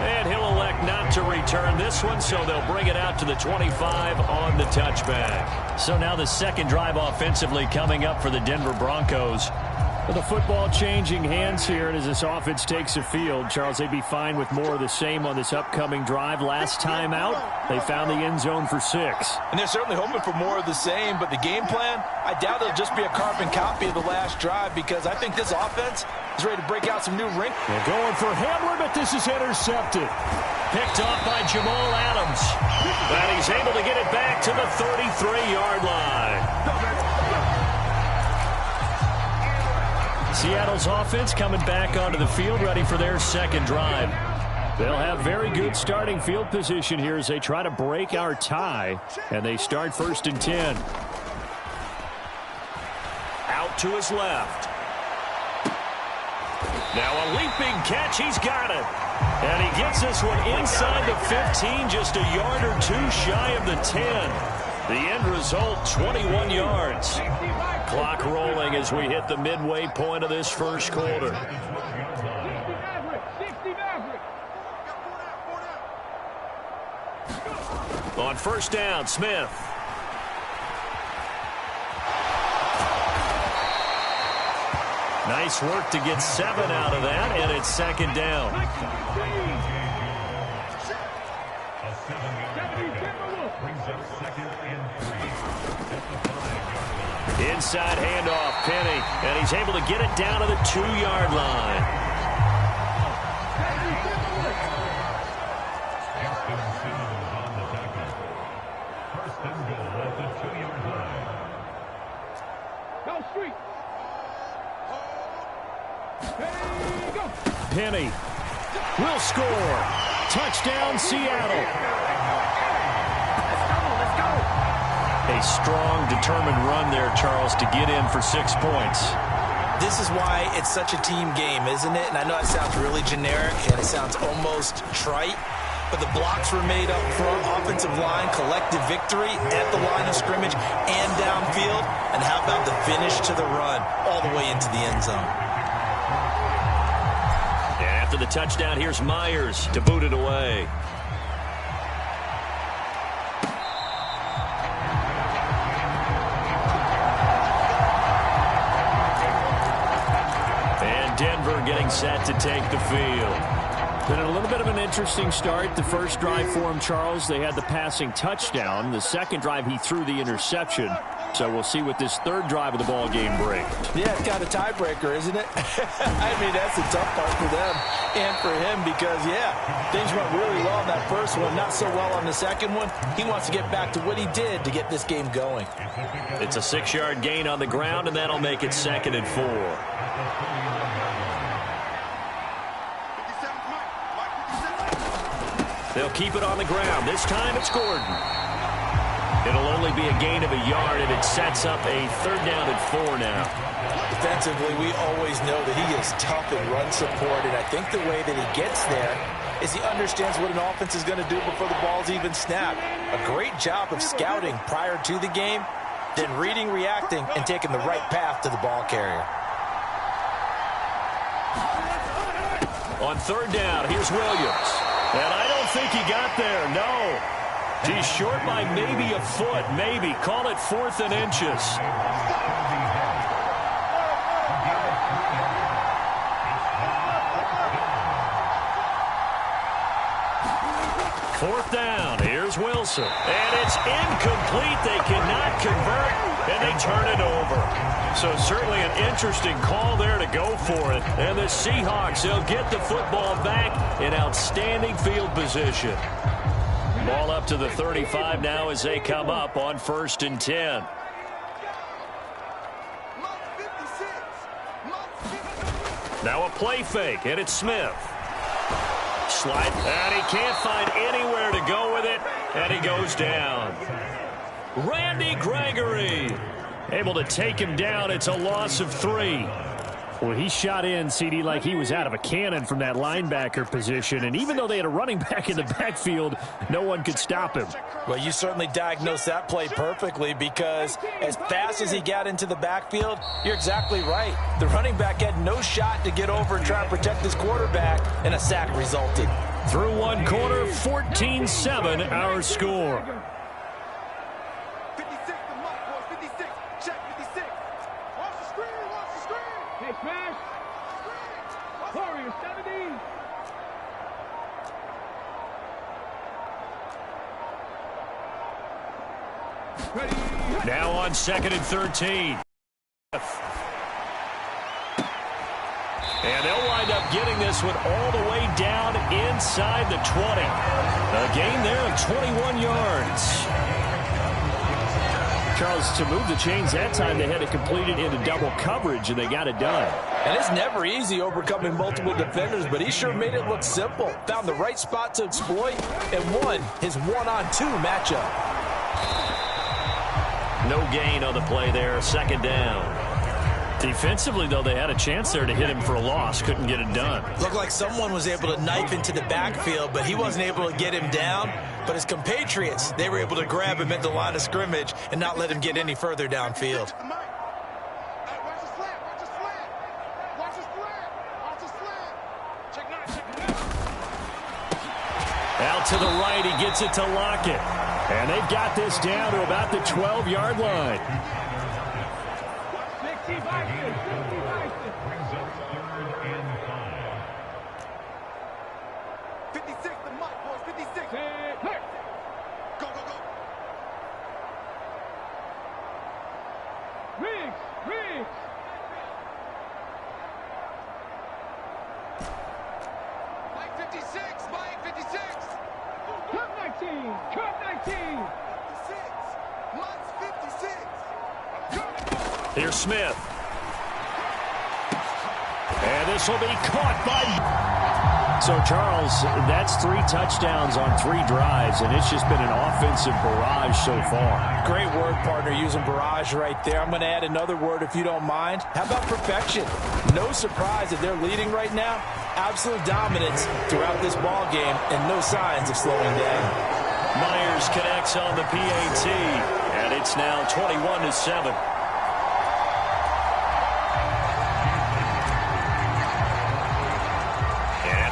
And he'll elect not to return this one, so they'll bring it out to the 25 on the touchback. So now the second drive offensively coming up for the Denver Broncos. With the football changing hands here, and as this offense takes the field, Charles, they'd be fine with more of the same on this upcoming drive. Last time out, they found the end zone for 6. And they're certainly hoping for more of the same, but the game plan, I doubt it'll just be a carbon copy of the last drive, because I think this offense is ready to break out some new wrinkles. They're going for Hamler, but this is intercepted. Picked off by Jamal Adams. And he's able to get it back to the 33-yard line. Seattle's offense coming back onto the field, ready for their second drive. They'll have very good starting field position here as they try to break our tie, and they start 1st and 10. Out to his left. Now a leaping catch. He's got it. And he gets this one inside the 15, just a yard or 2 shy of the 10. The end result, 21 yards. Clock rolling as we hit the midway point of this first quarter. On first down, Smith. Nice work to get 7 out of that, and it's second down. Inside handoff, Penny, and he's able to get it down to the 2-yard line. Penny will score. Touchdown, Seattle. A strong, determined run there, Charles, to get in for 6 points. This is why it's such a team game, isn't it? And I know it sounds really generic and it sounds almost trite, but the blocks were made up front, offensive line, collective victory at the line of scrimmage and downfield. And how about the finish to the run all the way into the end zone? And after the touchdown, here's Myers to boot it away. and set to take the field. Been a little bit of an interesting start. The first drive for him, Charles, they had the passing touchdown. The second drive, he threw the interception. So we'll see what this third drive of the ball game brings. Yeah, it's kind of tiebreaker, isn't it? I mean, that's the tough part for them and for him because, yeah, things went really well in that first one, not so well on the second one. He wants to get back to what he did to get this game going. It's a 6-yard gain on the ground, and that'll make it 2nd and 4. They'll keep it on the ground. This time it's Gordon. It'll only be a gain of a yard, and it sets up a 3rd down and 4 now. Defensively, we always know that he is tough in run support, and I think the way that he gets there is he understands what an offense is going to do before the ball's even snapped. A great job of scouting prior to the game, then reading, reacting, and taking the right path to the ball carrier. On 3rd down, here's Williams. And I don't think he got there, no. He's short by maybe a foot, maybe. Call it 4th and inches. 4th down, here's Wilson. And it's incomplete. They cannot convert, and they turn it over. So certainly an interesting call there to go for it. And the Seahawks, they'll get the football back in outstanding field position. Ball up to the 35 now as they come up on 1st and 10. Now a play fake, and it's Smith. Slide, and he can't find anywhere to go with it, and he goes down. Randy Gregory able to take him down. It's a loss of 3. Well, he shot in, CD, like he was out of a cannon from that linebacker position. And even though they had a running back in the backfield, no one could stop him. Well, you certainly diagnosed that play perfectly because as fast as he got into the backfield, you're exactly right. The running back had no shot to get over and try and protect his quarterback, and a sack resulted. Through one quarter, 14-7 our score. 56 to Mike, boys. 56. Check 56. Watch the screen. Watch the screen. Hey, smash. Warrior 70. Ready. Now on 2nd and 13. And they'll wind up getting this one all the way down inside the 20. A gain there of 21 yards. Charles, to move the chains that time, they had to complete it into double coverage, and they got it done. And it's never easy overcoming multiple defenders, but he sure made it look simple. Found the right spot to exploit and won his 1-on-2 matchup. No gain on the play there, 2nd down. Defensively, though, they had a chance there to hit him for a loss. Couldn't get it done. Looked like someone was able to knife into the backfield, but he wasn't able to get him down. But his compatriots, they were able to grab him at the line of scrimmage and not let him get any further downfield. Watch the slant. Watch the slant. Watch the slant. Watch the slant. Check 9. Check 9. Out to the right, he gets it to Lockett. And they've got this down to about the 12-yard line. 60 Vikings. 60 Vikings. 56 to Mike, boys. 56. Hey, hey. Go, go, go. Riggs. Riggs. Mike 56. Mike 56. Cut 19. Cut 19. 56. Mike's 56. Here's Smith. And this will be caught by... So, Charles, that's 3 touchdowns on 3 drives, and it's just been an offensive barrage so far. Great word, partner, using barrage right there. I'm going to add another word if you don't mind. How about perfection? No surprise that they're leading right now. Absolute dominance throughout this ball game and no signs of slowing down. Myers connects on the PAT, and it's now 21-7.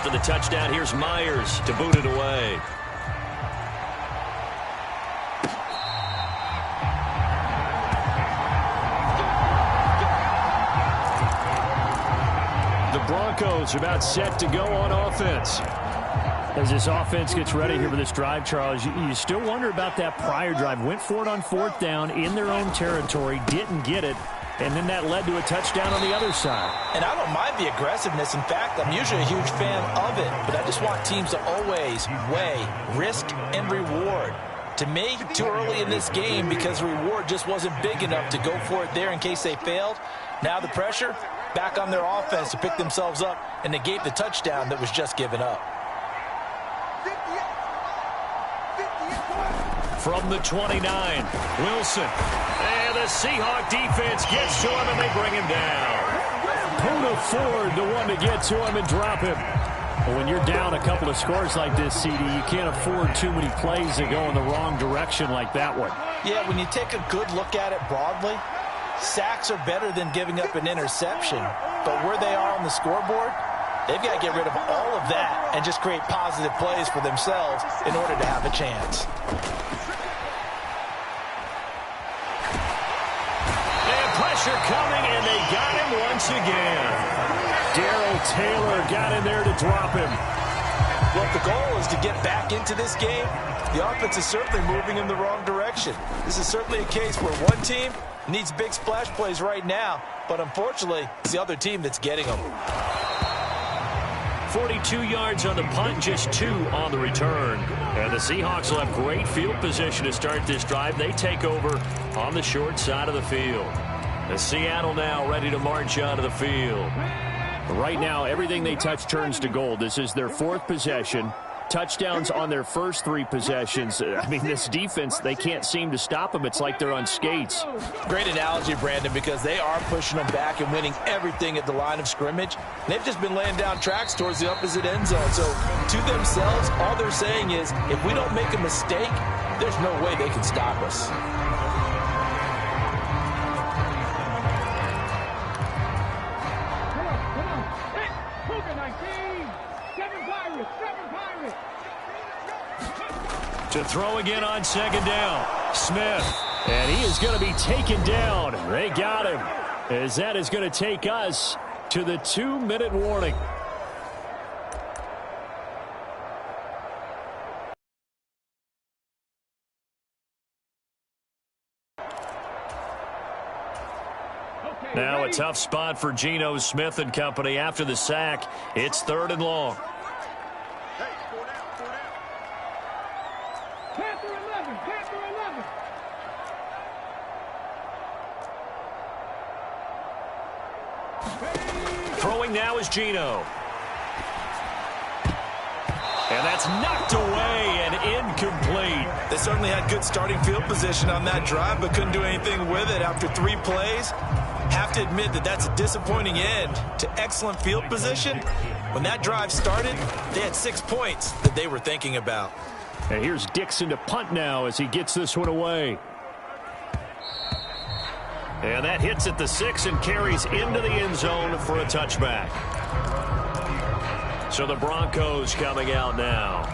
The touchdown, here's Myers to boot it away. The Broncos Broncos are about set to go on offense. As this offense gets ready here for this drive, Charles, you still wonder about that prior drive. Went for it on 4th down in their own territory, didn't get it, and then that led to a touchdown on the other side. And I don't mind the aggressiveness. In fact, I'm usually a huge fan of it, but I just want teams to always weigh risk and reward. To me, too early in this game because the reward just wasn't big enough to go for it there in case they failed. Now the pressure back on their offense to pick themselves up and negate the touchdown that was just given up. From the 29, Wilson. And the Seahawk defense gets to him, and they bring him down. Poona Ford, the one to get to him and drop him. Well, when you're down a couple of scores like this, CD, you can't afford too many plays that go in the wrong direction like that one. Yeah, when you take a good look at it broadly, sacks are better than giving up an interception. But where they are on the scoreboard, they've got to get rid of all of that and just create positive plays for themselves in order to have a chance. Pressure coming, and they got him once again. Darrell Taylor got in there to drop him. Well, if the goal is to get back into this game, the offense is certainly moving in the wrong direction. This is certainly a case where one team needs big splash plays right now, but unfortunately, it's the other team that's getting them. 42 yards on the punt, just 2 on the return. And the Seahawks will have great field position to start this drive. They take over on the short side of the field. And Seattle now ready to march onto the field. Right now, everything they touch turns to gold. This is their 4th possession. Touchdowns on their first 3 possessions. I mean, this defense, they can't seem to stop them. It's like they're on skates. Great analogy, Brandon, because they are pushing them back and winning everything at the line of scrimmage. They've just been laying down tracks towards the opposite end zone. So to themselves, all they're saying is, if we don't make a mistake, there's no way they can stop us. To throw again on 2nd down. Smith. And he is going to be taken down. They got him. As that is going to take us to the 2-minute warning. Now a tough spot for Geno Smith and company after the sack. It's 3rd and long. Throwing now is Geno. And that's knocked away and incomplete. They certainly had good starting field position on that drive, but couldn't do anything with it after 3 plays. Have to admit that that's a disappointing end to excellent field position. When that drive started, they had 6 points that they were thinking about. And here's Dixon to punt now as he gets this one away. And that hits at the 6 and carries into the end zone for a touchback. So the Broncos coming out now.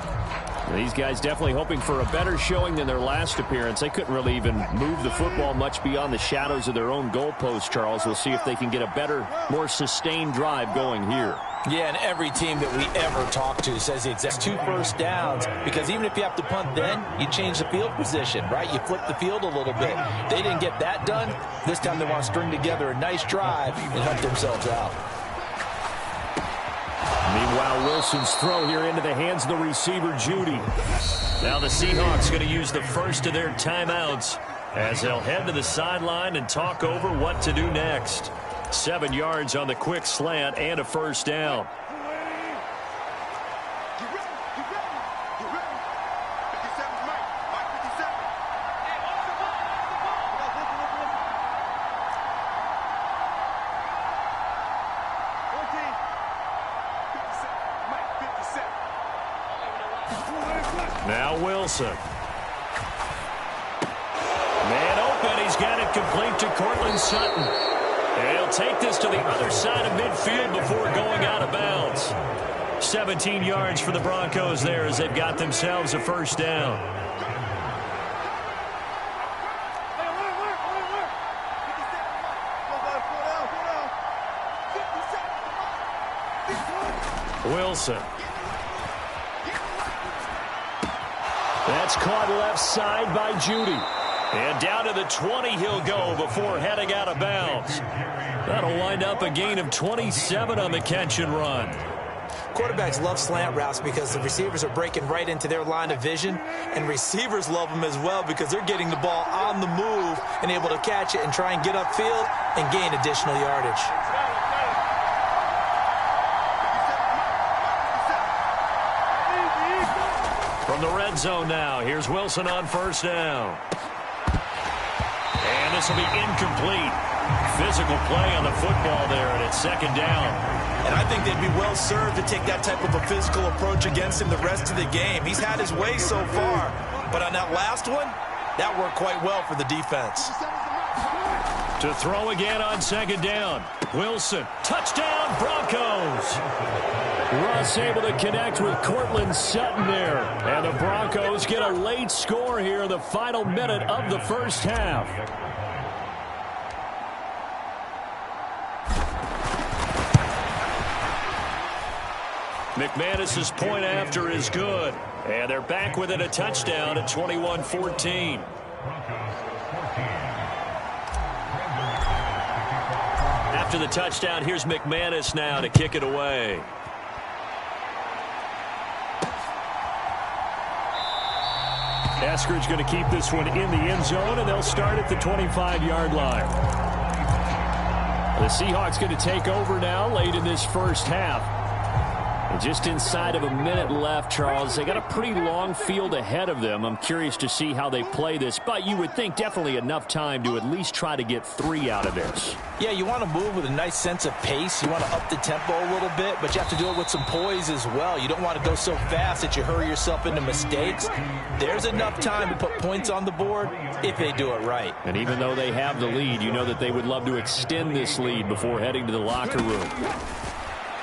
These guys definitely hoping for a better showing than their last appearance. They couldn't really even move the football much beyond the shadows of their own goalpost, Charles. We'll see if they can get a better, more sustained drive going here. Yeah, and every team that we ever talk to says the exact 2 first downs, because even if you have to punt then, you change the field position, right? You flip the field a little bit. They didn't get that done. This time they want to string together a nice drive and help themselves out. Meanwhile, Wilson's throw here into the hands of the receiver, Judy. Now the Seahawks going to use the first of their timeouts as they'll head to the sideline and talk over what to do next. 7 yards on the quick slant and a first down. Now Wilson. Man open. He's got it complete to Cortland Sutton. And he'll take this to the other side of midfield before going out of bounds. 17 yards for the Broncos there as they've got themselves a first down. Wilson. That's caught left side by Judy. And down to the 20 he'll go before heading out of bounds. That'll wind up a gain of 27 on the catch and run. Quarterbacks love slant routes because the receivers are breaking right into their line of vision, and receivers love them as well because they're getting the ball on the move and able to catch it and try and get upfield and gain additional yardage. From the red zone now, here's Wilson on first down. And this will be incomplete. Physical play on the football there, and it's second down. And I think they'd be well served to take that type of a physical approach against him the rest of the game. He's had his way so far, but on that last one, that worked quite well for the defense. To throw again on second down. Wilson, touchdown Broncos. Russ able to connect with Cortland Sutton there. And the Broncos get a late score here in the final minute of the first half. McManus's point after is good. And they're back within a touchdown at 21-14. After the touchdown, here's McManus now to kick it away. Eskridge going to keep this one in the end zone, and they'll start at the 25-yard line. The Seahawks going to take over now late in this first half. And just inside of a minute left, Charles, they got a pretty long field ahead of them. I'm curious to see how they play this, but you would think definitely enough time to at least try to get 3 out of this. Yeah, you want to move with a nice sense of pace. You want to up the tempo a little bit, but you have to do it with some poise as well. You don't want to go so fast that you hurry yourself into mistakes. There's enough time to put points on the board if they do it right. And even though they have the lead, you know that they would love to extend this lead before heading to the locker room.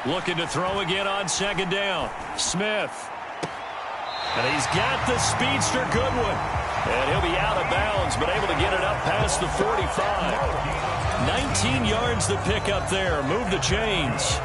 Looking to throw again on second down. Smith. And he's got the speedster Goodwin. And he'll be out of bounds, but able to get it up past the 45. 19 yards to pick up there. Move the chains.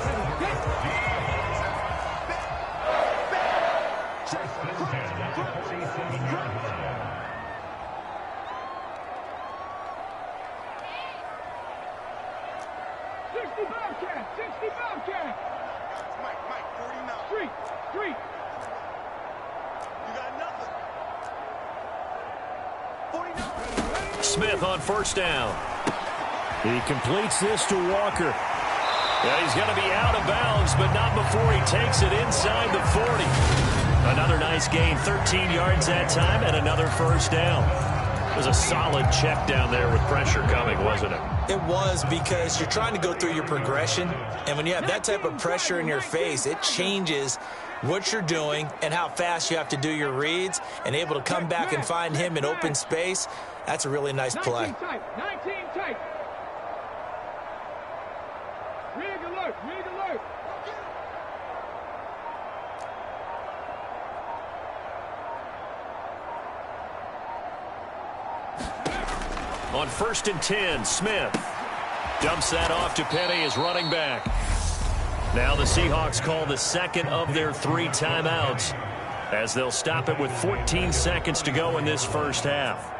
Smith on first down. He completes this to Walker. Yeah, he's going to be out of bounds, but not before he takes it inside the 40. Another nice gain, 13 yards that time, and another first down. It was a solid check down there with pressure coming, wasn't it? It was, because you're trying to go through your progression, and when you have that type of pressure in your face, it changes what you're doing and how fast you have to do your reads, and able to come back and find him in open space. That's a really nice play. 19 tight. Rig alert. On 1st and 10, Smith dumps that off to Penny as running back. Now the Seahawks call the second of their 3 timeouts as they'll stop it with 14 seconds to go in this first half.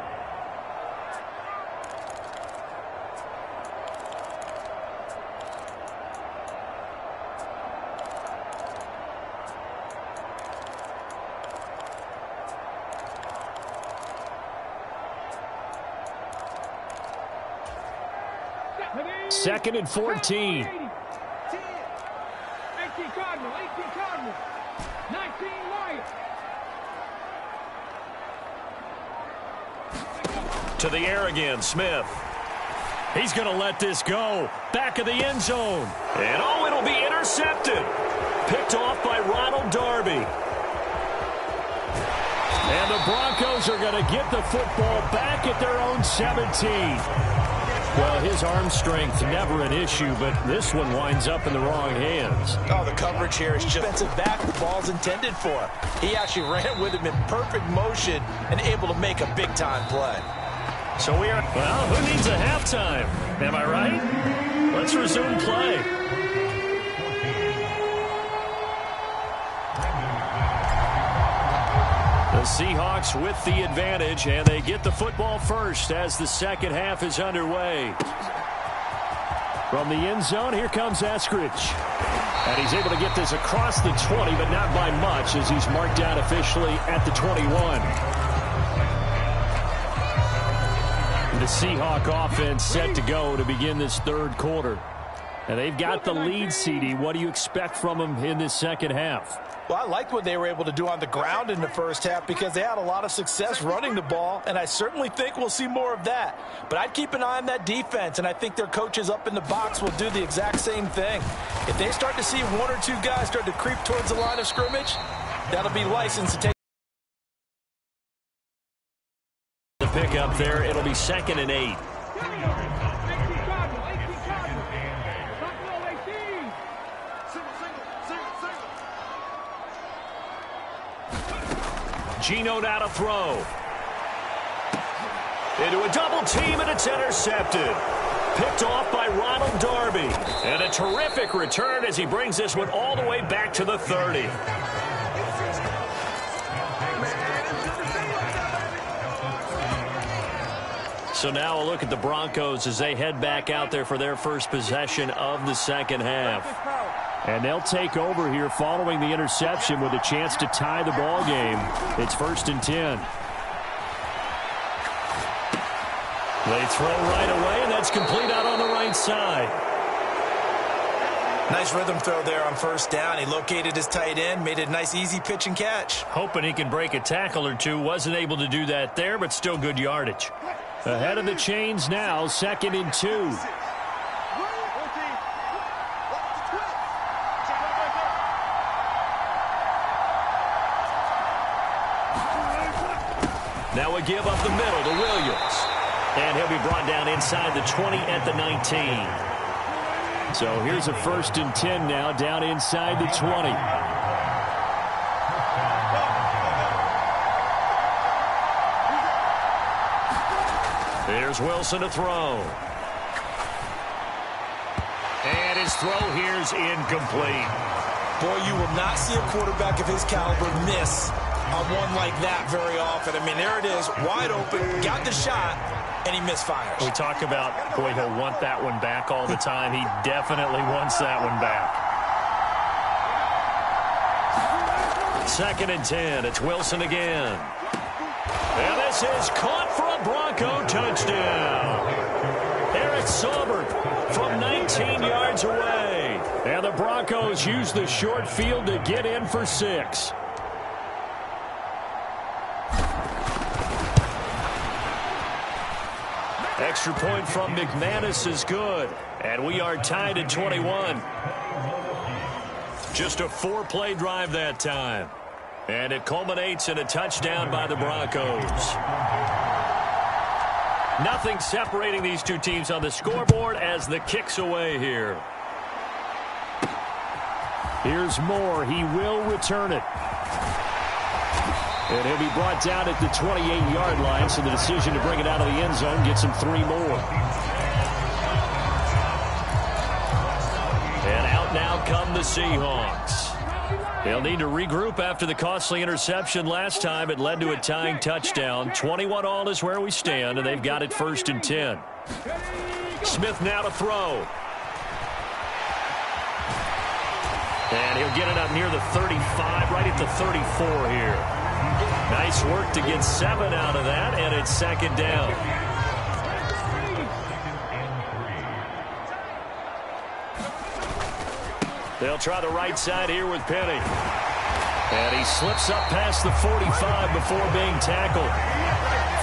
Second and 14. 18 Cardinal. 19 Lions. To the air again, Smith. He's going to let this go. Back of the end zone. And it'll be intercepted. Picked off by Ronald Darby. And the Broncos are going to get the football back at their own 17. Well, his arm strength, never an issue, but this one winds up in the wrong hands. Oh, the coverage here is just defensive back the ball's intended for. He actually ran with him in perfect motion and able to make a big-time play. So well, who needs a halftime? Am I right? Let's resume play. Seahawks with the advantage, and they get the football first as the second half is underway. From the end zone, here comes Eskridge. And he's able to get this across the 20, but not by much, as he's marked down officially at the 21. The Seahawk offense set to go to begin this third quarter. And they've got the lead, CD. What do you expect from them in this second half? Well, I liked what they were able to do on the ground in the first half because they had a lot of success running the ball, and I certainly think we'll see more of that. But I'd keep an eye on that defense, and I think their coaches up in the box will do the exact same thing. If they start to see one or two guys start to creep towards the line of scrimmage, that'll be licensed to take the pick up there. It'll be 2nd and 8. Geno now to throw. Into a double team, and it's intercepted. Picked off by Ronald Darby. And a terrific return as he brings this one all the way back to the 30. So now a look at the Broncos as they head back out there for their first possession of the second half. And they'll take over here following the interception with a chance to tie the ball game. It's 1st and 10. They throw right away, and that's complete out on the right side. Nice rhythm throw there on first down. He located his tight end, made it a nice easy pitch and catch. Hoping he can break a tackle or two. Wasn't able to do that there, but still good yardage. Ahead of the chains now, 2nd and 2. Now a give up the middle to Williams. And he'll be brought down inside the 20 at the 19. So here's a 1st and 10 now, down inside the 20. Here's Wilson to throw. And his throw here's incomplete. Boy, you will not see a quarterback of his caliber miss on one like that very often. I mean, there it is, wide open, got the shot, and he misfires. We talk about, boy, he'll want that one back all the time. He definitely wants that one back. 2nd and 10. It's Wilson again. And this is caught for a Bronco touchdown. Eric Saubert from 19 yards away. And the Broncos use the short field to get in for 6. Extra point from McManus is good. And we are tied at 21. Just a 4-play drive that time. And it culminates in a touchdown by the Broncos. Nothing separating these two teams on the scoreboard as the kick's away here. Here's Moore. He will return it. And he'll be brought down at the 28-yard line, so the decision to bring it out of the end zone gets him 3 more. And out now come the Seahawks. They'll need to regroup after the costly interception last time. It led to a tying touchdown. 21-all is where we stand, and they've got it 1st and 10. Smith now to throw. And he'll get it up near the 35, right at the 34 here. Nice work to get 7 out of that, and it's 2nd down. They'll try the right side here with Penny. And he slips up past the 45 before being tackled.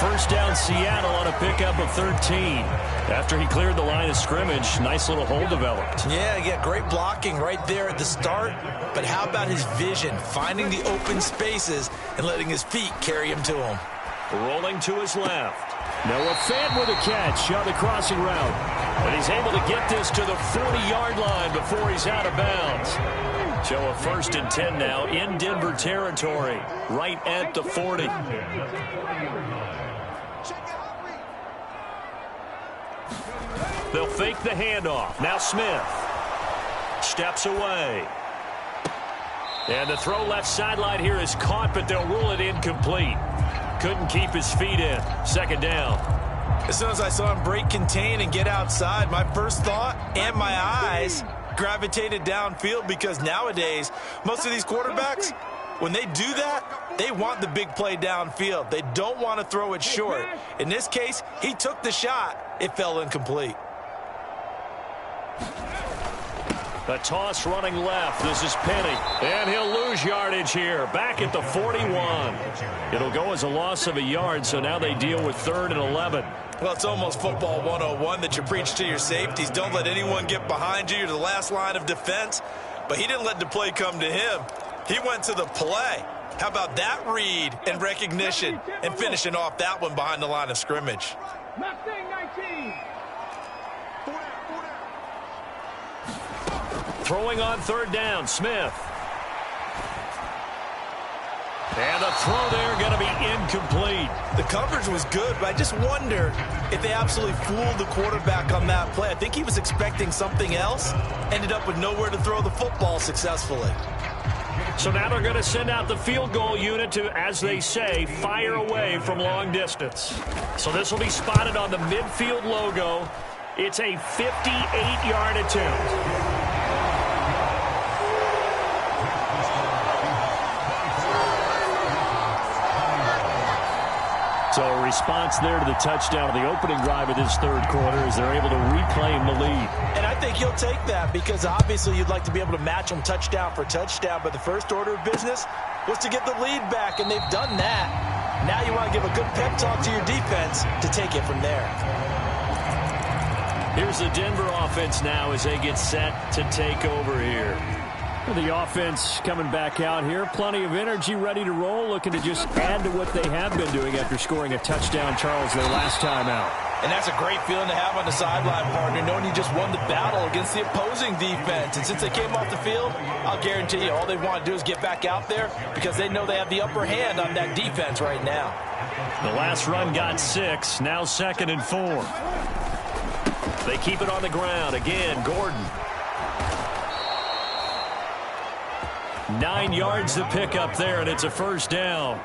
1st down Seattle on a pickup of 13. After he cleared the line of scrimmage, nice little hole developed. Yeah, great blocking right there at the start. But how about his vision, finding the open spaces and letting his feet carry him to him. Rolling to his left. Noah Fant with a catch on the crossing route. And he's able to get this to the 40-yard line before he's out of bounds. So a 1st and 10 now in Denver territory, right at the 40. They'll fake the handoff. Now Smith steps away. And the throw left sideline here is caught, but they'll rule it incomplete. Couldn't keep his feet in. Second down. As soon as I saw him break contain and get outside, my first thought and my eyes gravitated downfield, because nowadays, most of these quarterbacks, when they do that, they want the big play downfield. They don't want to throw it short. In this case, he took the shot. It fell incomplete. The toss running left. This is Penny. And he'll lose yardage here. Back at the 41. It'll go as a loss of a yard, so now they deal with 3rd and 11. Well, it's almost football 101 that you preach to your safeties. Don't let anyone get behind you. You're the last line of defense. But he didn't let the play come to him. He went to the play. How about that read and recognition and finishing off that one behind the line of scrimmage? Mustang 19. Throwing on 3rd down, Smith. And the throw there going to be incomplete. The coverage was good, but I just wonder if they absolutely fooled the quarterback on that play. I think he was expecting something else, ended up with nowhere to throw the football successfully. So now they're going to send out the field goal unit to, as they say, fire away from long distance. So this will be spotted on the midfield logo. It's a 58-yard attempt. So a response there to the touchdown of the opening drive of this 3rd quarter as they're able to reclaim the lead. And I think you'll take that, because obviously you'd like to be able to match them touchdown for touchdown, but the first order of business was to get the lead back, and they've done that. Now you want to give a good pep talk to your defense to take it from there. Here's the Denver offense now as they get set to take over here. The offense coming back out here. Plenty of energy, ready to roll, looking to just add to what they have been doing after scoring a touchdown, Charles, their last time out. And that's a great feeling to have on the sideline, partner, knowing you just won the battle against the opposing defense. And since they came off the field, I'll guarantee you all they want to do is get back out there, because they know they have the upper hand on that defense right now. The last run got 6, now 2nd and 4. They keep it on the ground. Again, Gordon. 9 yards to pick up there, and it's a 1st down.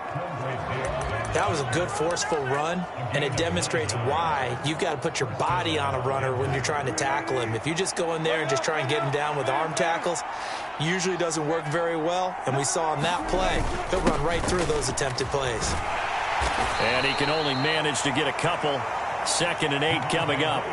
That was a good, forceful run, and it demonstrates why you've got to put your body on a runner when you're trying to tackle him. If you just go in there and just try and get him down with arm tackles, usually doesn't work very well, and we saw on that play, he'll run right through those attempted plays. And he can only manage to get a couple. 2nd and 8 coming up.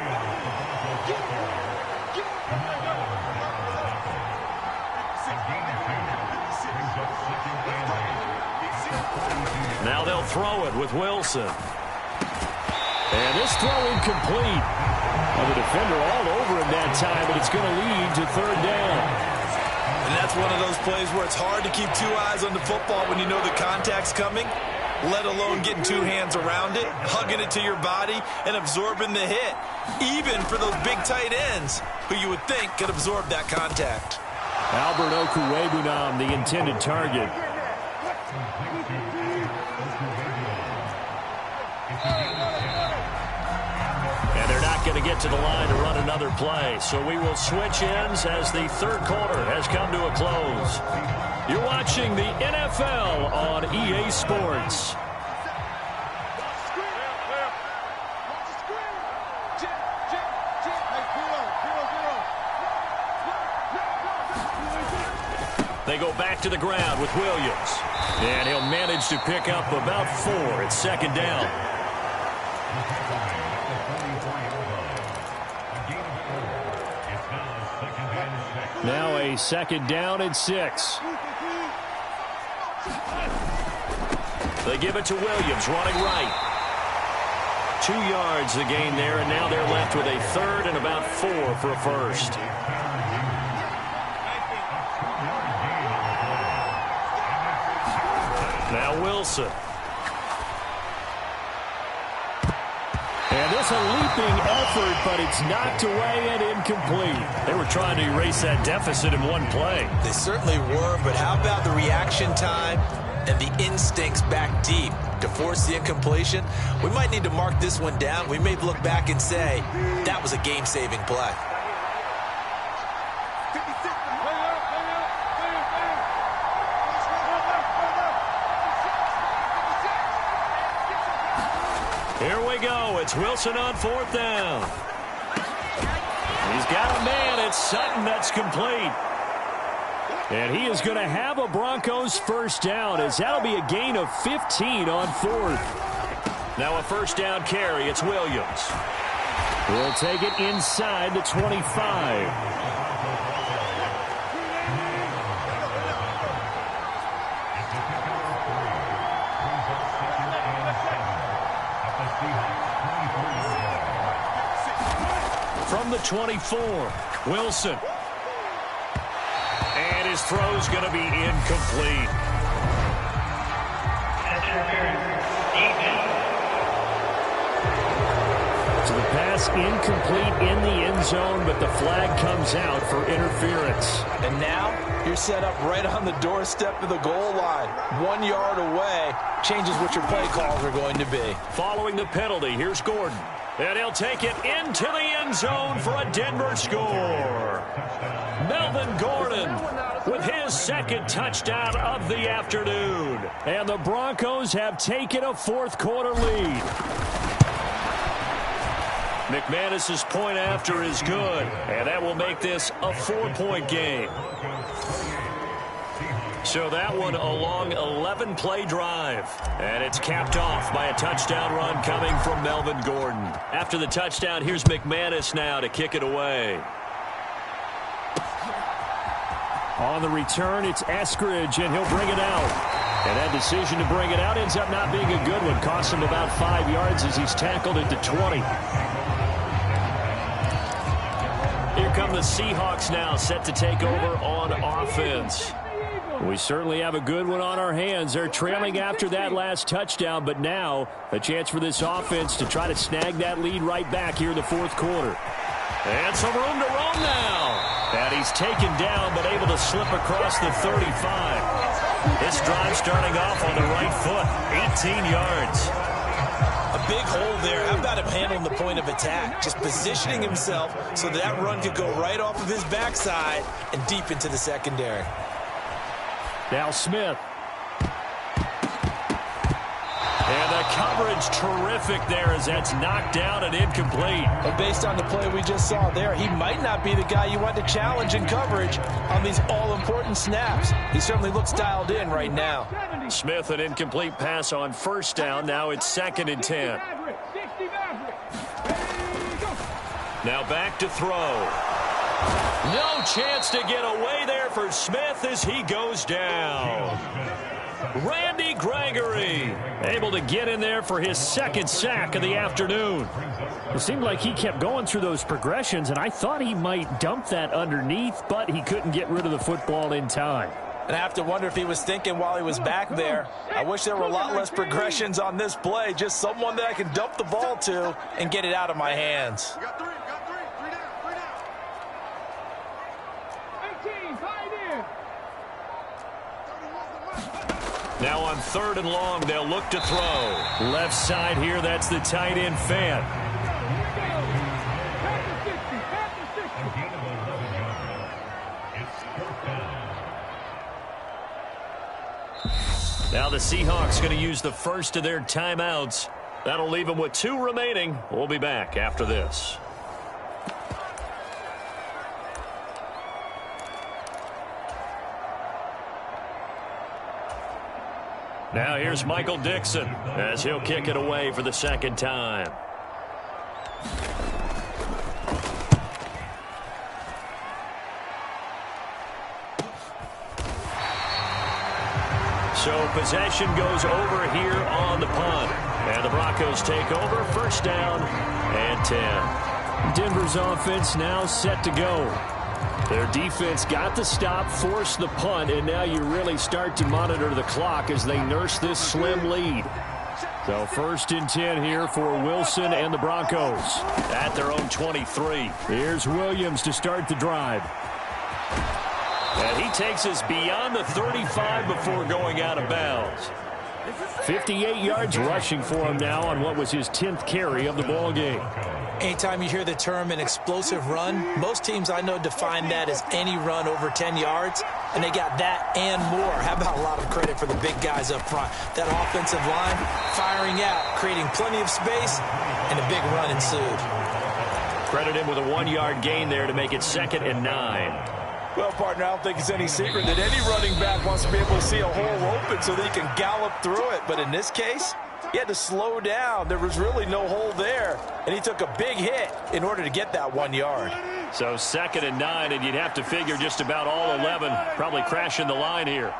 Now they'll throw it with Wilson. And this throw incomplete. Well, the defender all over him that time, but it's going to lead to 3rd down. And that's one of those plays where it's hard to keep 2 eyes on the football when you know the contact's coming, let alone getting 2 hands around it, hugging it to your body, and absorbing the hit, even for those big tight ends who you would think could absorb that contact. Albert Okuwebunam, the intended target. And they're not going to get to the line to run another play. So we will switch ends as the 3rd quarter has come to a close. You're watching the NFL on EA Sports. They go back to the ground with Williams. And he'll manage to pick up about 4. It's 2nd down. Now a 2nd down and 6. They give it to Williams, running right. 2 yards the gain there, and now they're left with a 3rd and about 4 for a 1st. Now Wilson. And this a leaping effort, but it's knocked away and incomplete. They were trying to erase that deficit in one play. They certainly were, but how about the reaction time and the instincts back deep to force the incompletion? We might need to mark this one down. We may look back and say that was a game-saving play. Here we go. It's Wilson on 4th down. He's got a man. It's Sutton that's complete. And he is going to have a Broncos first down, as that'll be a gain of 15 on 4th. Now a first down carry. It's Williams. We'll take it inside the 25. From the 24, Wilson. And his throw's going to be incomplete. So the pass incomplete in the end zone, but the flag comes out for interference. And now you're set up right on the doorstep of the goal line. 1 yard away changes what your play calls are going to be. Following the penalty, here's Gordon. And he'll take it into the end zone for a Denver score. Melvin Gordon with his second touchdown of the afternoon. And the Broncos have taken a fourth-quarter lead. McManus's point after is good, and that will make this a 4-point game. So that one a long 11-play drive. And it's capped off by a touchdown run coming from Melvin Gordon. After the touchdown, here's McManus now to kick it away. On the return, it's Eskridge, and he'll bring it out. And that decision to bring it out ends up not being a good one. Costs him about 5 yards as he's tackled into 20. Here come the Seahawks now, set to take over on offense. We certainly have a good one on our hands. They're trailing after that last touchdown, but now a chance for this offense to try to snag that lead right back here in the fourth quarter. And some room to roam now. And he's taken down, but able to slip across the 35. This drive starting off on the right foot, 18 yards. A big hole there. How about him handling the point of attack? Just positioning himself so that run could go right off of his backside and deep into the secondary. Now Smith. And the coverage terrific there as that's knocked down and incomplete. But based on the play we just saw there, he might not be the guy you want to challenge in coverage on these all-important snaps. He certainly looks dialed in right now. Smith, an incomplete pass on first down. Now it's 2nd and 10. Now back to throw. No chance to get away there for Smith as he goes down. Randy Gregory able to get in there for his second sack of the afternoon. It seemed like he kept going through those progressions, and I thought he might dump that underneath, but he couldn't get rid of the football in time. And I have to wonder if he was thinking while he was back there, I wish there were a lot less progressions on this play, just someone that I can dump the ball to and get it out of my hands. You got three down. Now on 3rd and long, they'll look to throw. Left side here, that's the tight end Fant. Now the Seahawks going to use the first of their timeouts. That'll leave them with 2 remaining. We'll be back after this. Now here's Michael Dixon as he'll kick it away for the second time. So possession goes over here on the punt. And the Broncos take over, first down and 10. Denver's offense now set to go. Their defense got the stop, forced the punt, and now you really start to monitor the clock as they nurse this slim lead. So 1st and 10 here for Wilson and the Broncos. At their own 23. Here's Williams to start the drive. And he takes us beyond the 35 before going out of bounds. 58 yards rushing for him now on what was his 10th carry of the ball game. Anytime you hear the term an explosive run, most teams I know define that as any run over 10 yards. and they got that and more. How about a lot of credit for the big guys up front? That offensive line firing out, creating plenty of space, and a big run ensued. Credit him with a 1-yard gain there to make it 2nd and 9. Well, partner, I don't think it's any secret that any running back wants to be able to see a hole open so they can gallop through it. But in this case, he had to slow down. There was really no hole there, and he took a big hit in order to get that 1 yard. So 2nd and 9, and you'd have to figure just about all 11 probably crashing the line here.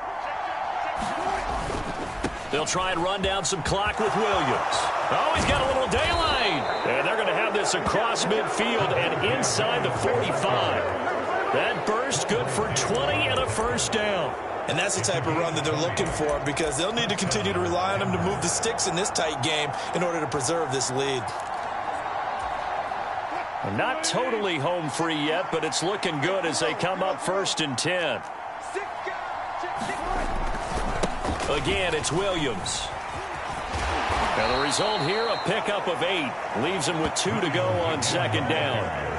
They'll try and run down some clock with Williams. Oh, he's got a little daylight. And they're going to have this across midfield and inside the 45. That burst good for 20 and a first down. And that's the type of run that they're looking for, because they'll need to continue to rely on him to move the sticks in this tight game in order to preserve this lead. Not totally home free yet, but it's looking good as they come up 1st and 10. Again, it's Williams. Now the result here, a pickup of 8. Leaves him with 2 to go on 2nd down.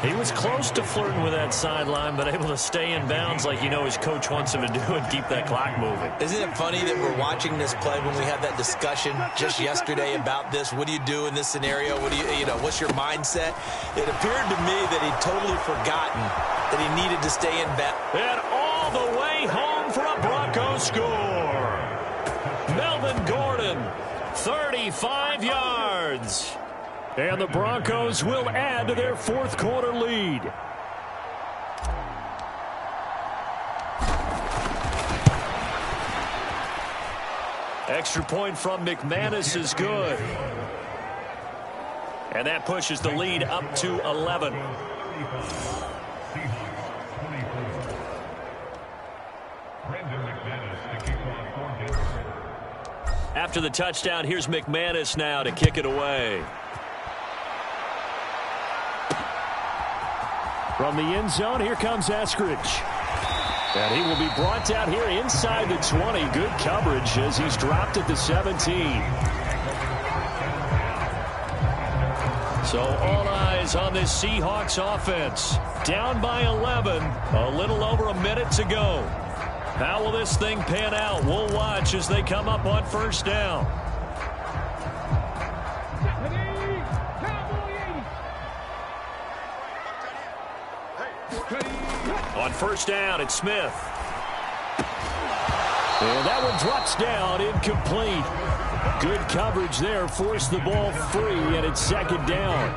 He was close to flirting with that sideline, but able to stay in bounds like his coach wants him to do and keep that clock moving. Isn't it funny that we're watching this play when we had that discussion just yesterday about this? What do you do in this scenario? What do what's your mindset? It appeared to me that he'd totally forgotten that he needed to stay in bounds. And all the way home for a Broncos score. Melvin Gordon, 35 yards. And the Broncos will add to their 4th quarter lead. Extra point from McManus is good. And that pushes the lead up to 11. After the touchdown, here's McManus now to kick it away. From the end zone, here comes Eskridge. And he will be brought down here inside the 20. Good coverage as he's dropped at the 17. So all eyes on this Seahawks offense. Down by 11. A little over a minute to go. How will this thing pan out? We'll watch as they come up on 1st down. On 1st down, it's Smith. And that one drops down, incomplete. Good coverage there, forced the ball free, and it's 2nd down.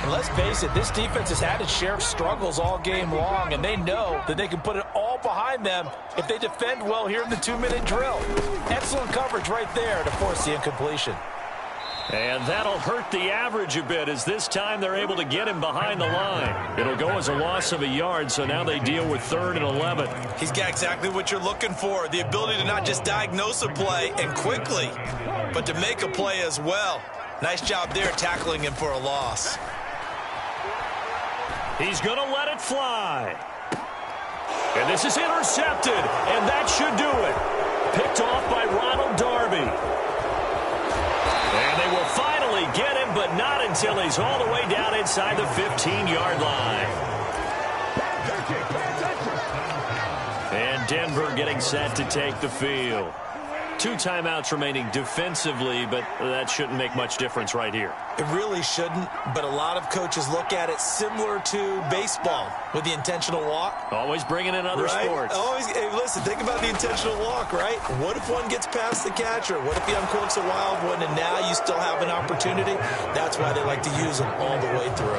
And let's face it, this defense has had its share of struggles all game long, and they know that they can put it all behind them if they defend well here in the 2-minute drill. Excellent coverage right there to force the incompletion. And that'll hurt the average a bit, as this time they're able to get him behind the line. It'll go as a loss of a yard, so now they deal with 3rd and 11. He's got exactly what you're looking for, the ability to not just diagnose a play and quickly, but to make a play as well. Nice job there tackling him for a loss. He's going to let it fly. And this is intercepted, and that should do it. Picked off by Ronald Darby. And they will finally get him, but not until he's all the way down inside the 15-yard line. And Denver getting set to take the field. 2 timeouts remaining defensively, but that shouldn't make much difference right here. It really shouldn't, but a lot of coaches look at it similar to baseball with the intentional walk. Always bringing in other sports. Always. Hey, listen, think about the intentional walk, right? What if one gets past the catcher? What if he uncorks a wild one and now you still have an opportunity? That's why they like to use them all the way through.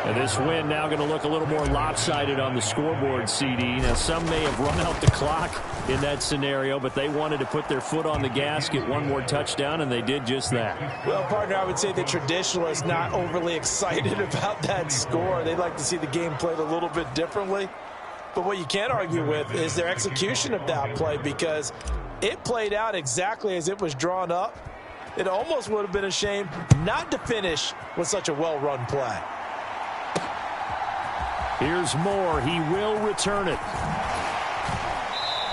And this win now going to look a little more lopsided on the scoreboard, CD. Now, some may have run out the clock in that scenario, but they wanted to put their foot on the gas, get one more touchdown, and they did just that. Well, partner, I would say the traditionalists not overly excited about that score. They'd like to see the game played a little bit differently. But what you can't argue with is their execution of that play, because it played out exactly as it was drawn up. It almost would have been a shame not to finish with such a well-run play. Here's Moore. He will return it.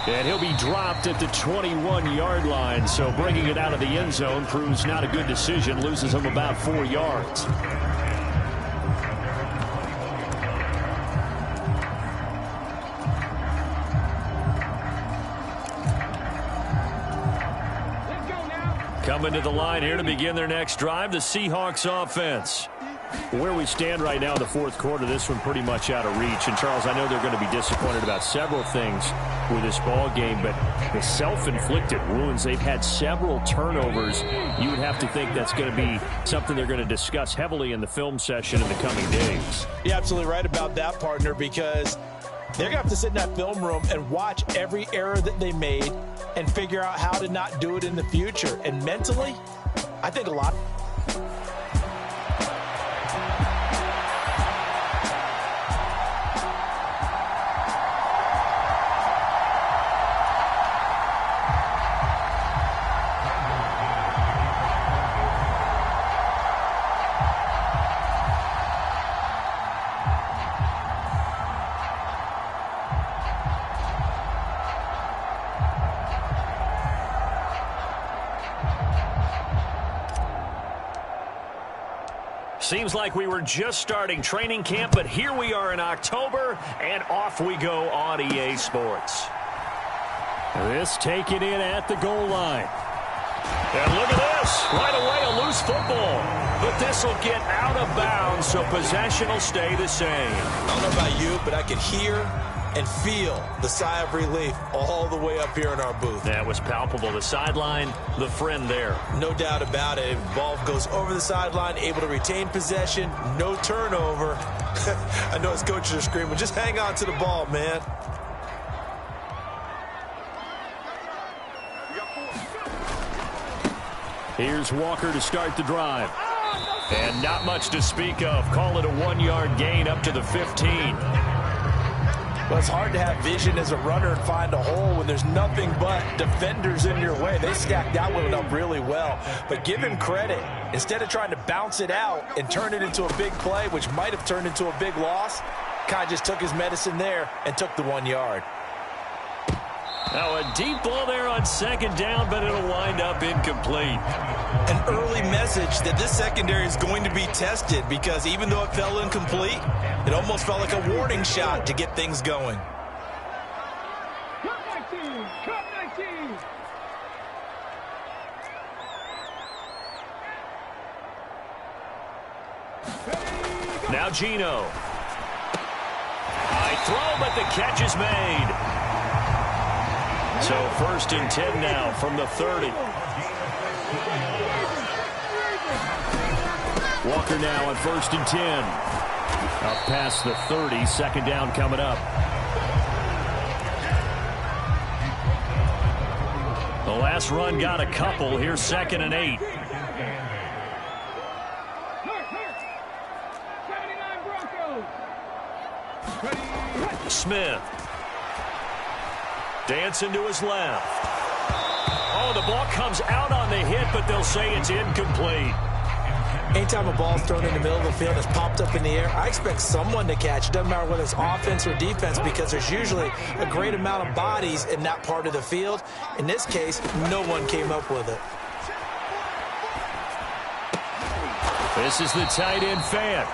And he'll be dropped at the 21-yard line. So bringing it out of the end zone proves not a good decision. Loses him about 4 yards. Coming to the line here to begin their next drive, the Seahawks offense. Where we stand right now in the fourth quarter, this one pretty much out of reach. And, Charles, I know they're going to be disappointed about several things with this ball game, but the self-inflicted wounds, they've had several turnovers. You would have to think that's going to be something they're going to discuss heavily in the film session in the coming days. You're absolutely right about that, partner, because they're going to have to sit in that film room and watch every error that they made and figure out how to not do it in the future. And mentally, I think a lot. Seems like we were just starting training camp, but here we are in October, and off we go on EA Sports. This taken in at the goal line. And look at this. Right away, a loose football. But this will get out of bounds, so possession will stay the same. I don't know about you, but I could hear and feel the sigh of relief all the way up here in our booth. That was palpable. The sideline, the friend there. No doubt about it. Ball goes over the sideline, able to retain possession, no turnover. I know his coaches are screaming, just hang on to the ball, man. Here's Walker to start the drive. And not much to speak of. Call it a 1-yard gain up to the 15. Well, it's hard to have vision as a runner and find a hole when there's nothing but defenders in your way. They stacked that one up really well. But give him credit. Instead of trying to bounce it out and turn it into a big play, which might have turned into a big loss, kind of just took his medicine there and took the 1 yard. Now a deep ball there on second down, but it'll wind up incomplete. An early message that this secondary is going to be tested, because even though it fell incomplete, it almost felt like a warning shot to get things going. Cut 19! Cut 19! Now Gino. High throw, but the catch is made. So 1st and 10 now from the 30. Walker now on 1st and 10. Up past the 30, 2nd down coming up. The last run got a couple. Here's 2nd and 8. 79 Broncos. Smith. Dancing to his left. Oh, the ball comes out on the hit, but they'll say it's incomplete. Anytime a ball's thrown in the middle of the field, it's popped up in the air, I expect someone to catch. It doesn't matter whether it's offense or defense, because there's usually a great amount of bodies in that part of the field. In this case, no one came up with it. This is the tight end Fant.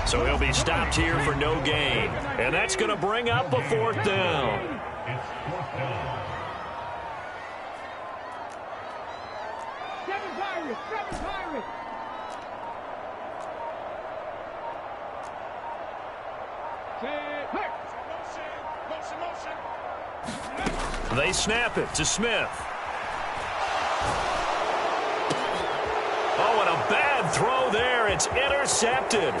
So he'll be stopped here for no gain. And that's going to bring up a 4th down. Seven Pirates! They snap it to Smith. Oh, and a bad throw there. It's intercepted.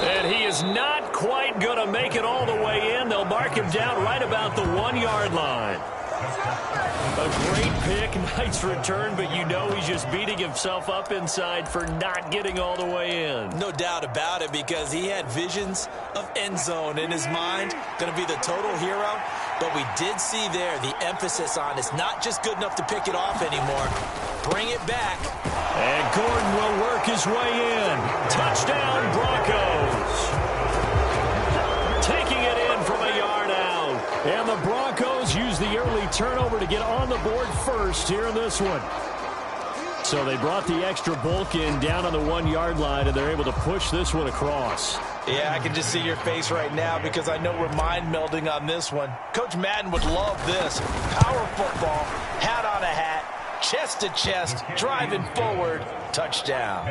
And he is not quite going to make it all the way in. They'll mark him down right about the 1-yard line. A great pick, nice return, but you know he's just beating himself up inside for not getting all the way in. No doubt about it, because he had visions of end zone in his mind. Going to be the total hero. But we did see there the emphasis on it's not just good enough to pick it off anymore. Bring it back. And Gordon will work his way in. Touchdown, Broncos. Taking it in from a yard out. And the Broncos use the early turnover to get on the board first here in this one. So they brought the extra bulk in down on the 1-yard line, and they're able to push this one across. Yeah, I can just see your face right now because I know we're mind melding on this one. Coach Madden would love this. Power football, hat on a hat, chest to chest, driving forward, touchdown.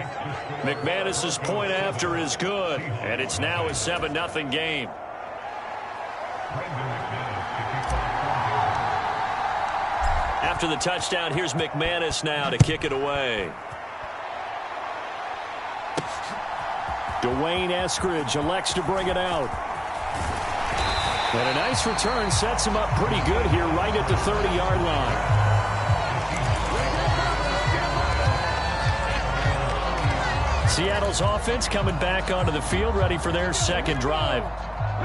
McManus's point after is good, and it's now a 7-0 game. After the touchdown, here's McManus now to kick it away. Dwayne Eskridge elects to bring it out. And a nice return sets him up pretty good here right at the 30-yard line. Seattle's offense coming back onto the field, ready for their second drive.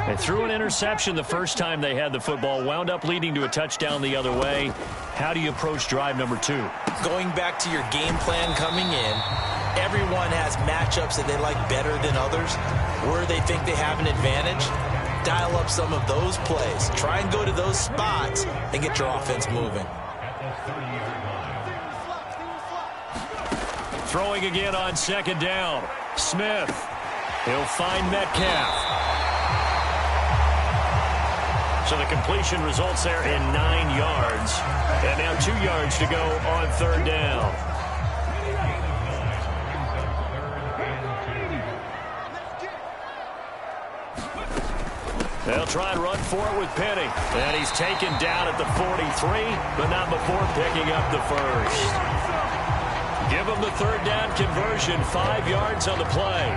They threw an interception the first time they had the football, wound up leading to a touchdown the other way. How do you approach drive number 2? Going back to your game plan coming in, everyone has matchups that they like better than others, where they think they have an advantage. Dial up some of those plays. Try and go to those spots and get your offense moving. Throwing again on second down. Smith. He'll find Metcalf. So the completion results there in 9 yards. And now 2 yards to go on third down. They'll try and run for it with Penny. And he's taken down at the 43, but not before picking up the first. Give him the third down conversion, 5 yards on the play.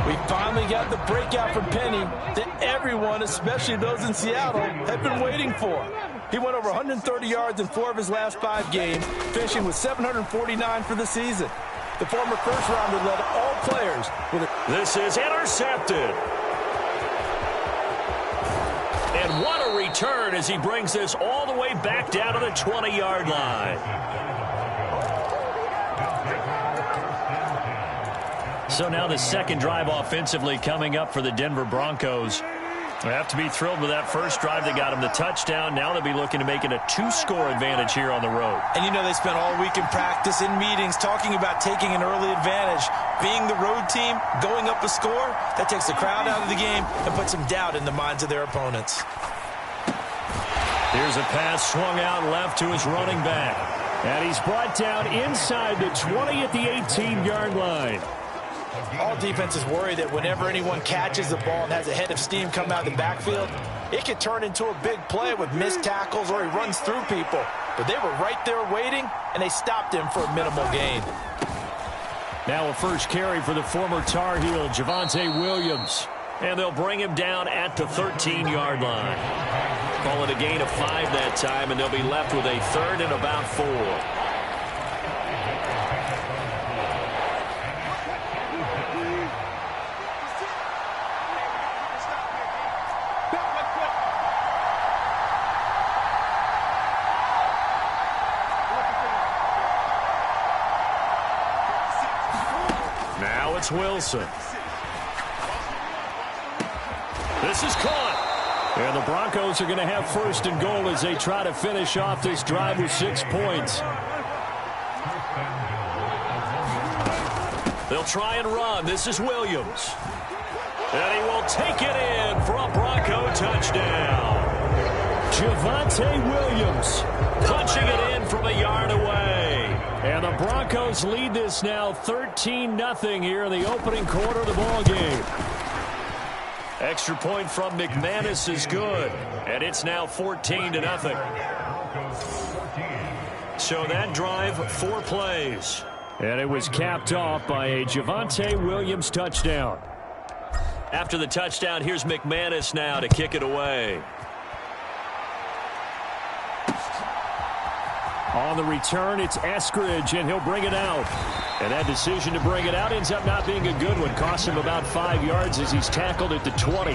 We finally got the breakout from Penny that everyone, especially those in Seattle, had been waiting for. He went over 130 yards in 4 of his last 5 games, finishing with 749 for the season. The former first-rounder led all players with a... This is intercepted. And what a return as he brings this all the way back down to the 20-yard line. So now the second drive offensively coming up for the Denver Broncos. They have to be thrilled with that first drive that got them the touchdown. Now they'll be looking to make it a 2-score advantage here on the road. And you know they spent all week in practice, in meetings, talking about taking an early advantage. Being the road team, going up a score, that takes the crowd out of the game and puts some doubt in the minds of their opponents. Here's a pass swung out left to his running back. And he's brought down inside the 20 at the 18-yard line. All defenses worry that whenever anyone catches the ball and has a head of steam come out of the backfield, it could turn into a big play with missed tackles or he runs through people. But they were right there waiting, and they stopped him for a minimal gain. Now a first carry for the former Tar Heel, Javonte Williams. And they'll bring him down at the 13-yard line. Call it a gain of 5 that time, and they'll be left with a 3rd and about 4. Now it's Wilson. This is caught. And the Broncos are going to have 1st and goal as they try to finish off this drive with 6 points. They'll try and run. This is Williams. And he will take it in for a Bronco touchdown. Javonte Williams punching it in from a yard away. And the Broncos lead this now 13-0 here in the opening quarter of the ball game. Extra point from McManus is good. And it's now 14-0. So that drive, 4 plays. And it was capped off by a Javonte Williams touchdown. After the touchdown, here's McManus now to kick it away. On the return, it's Eskridge, and he'll bring it out. And that decision to bring it out ends up not being a good one. Costs him about 5 yards as he's tackled at the 20.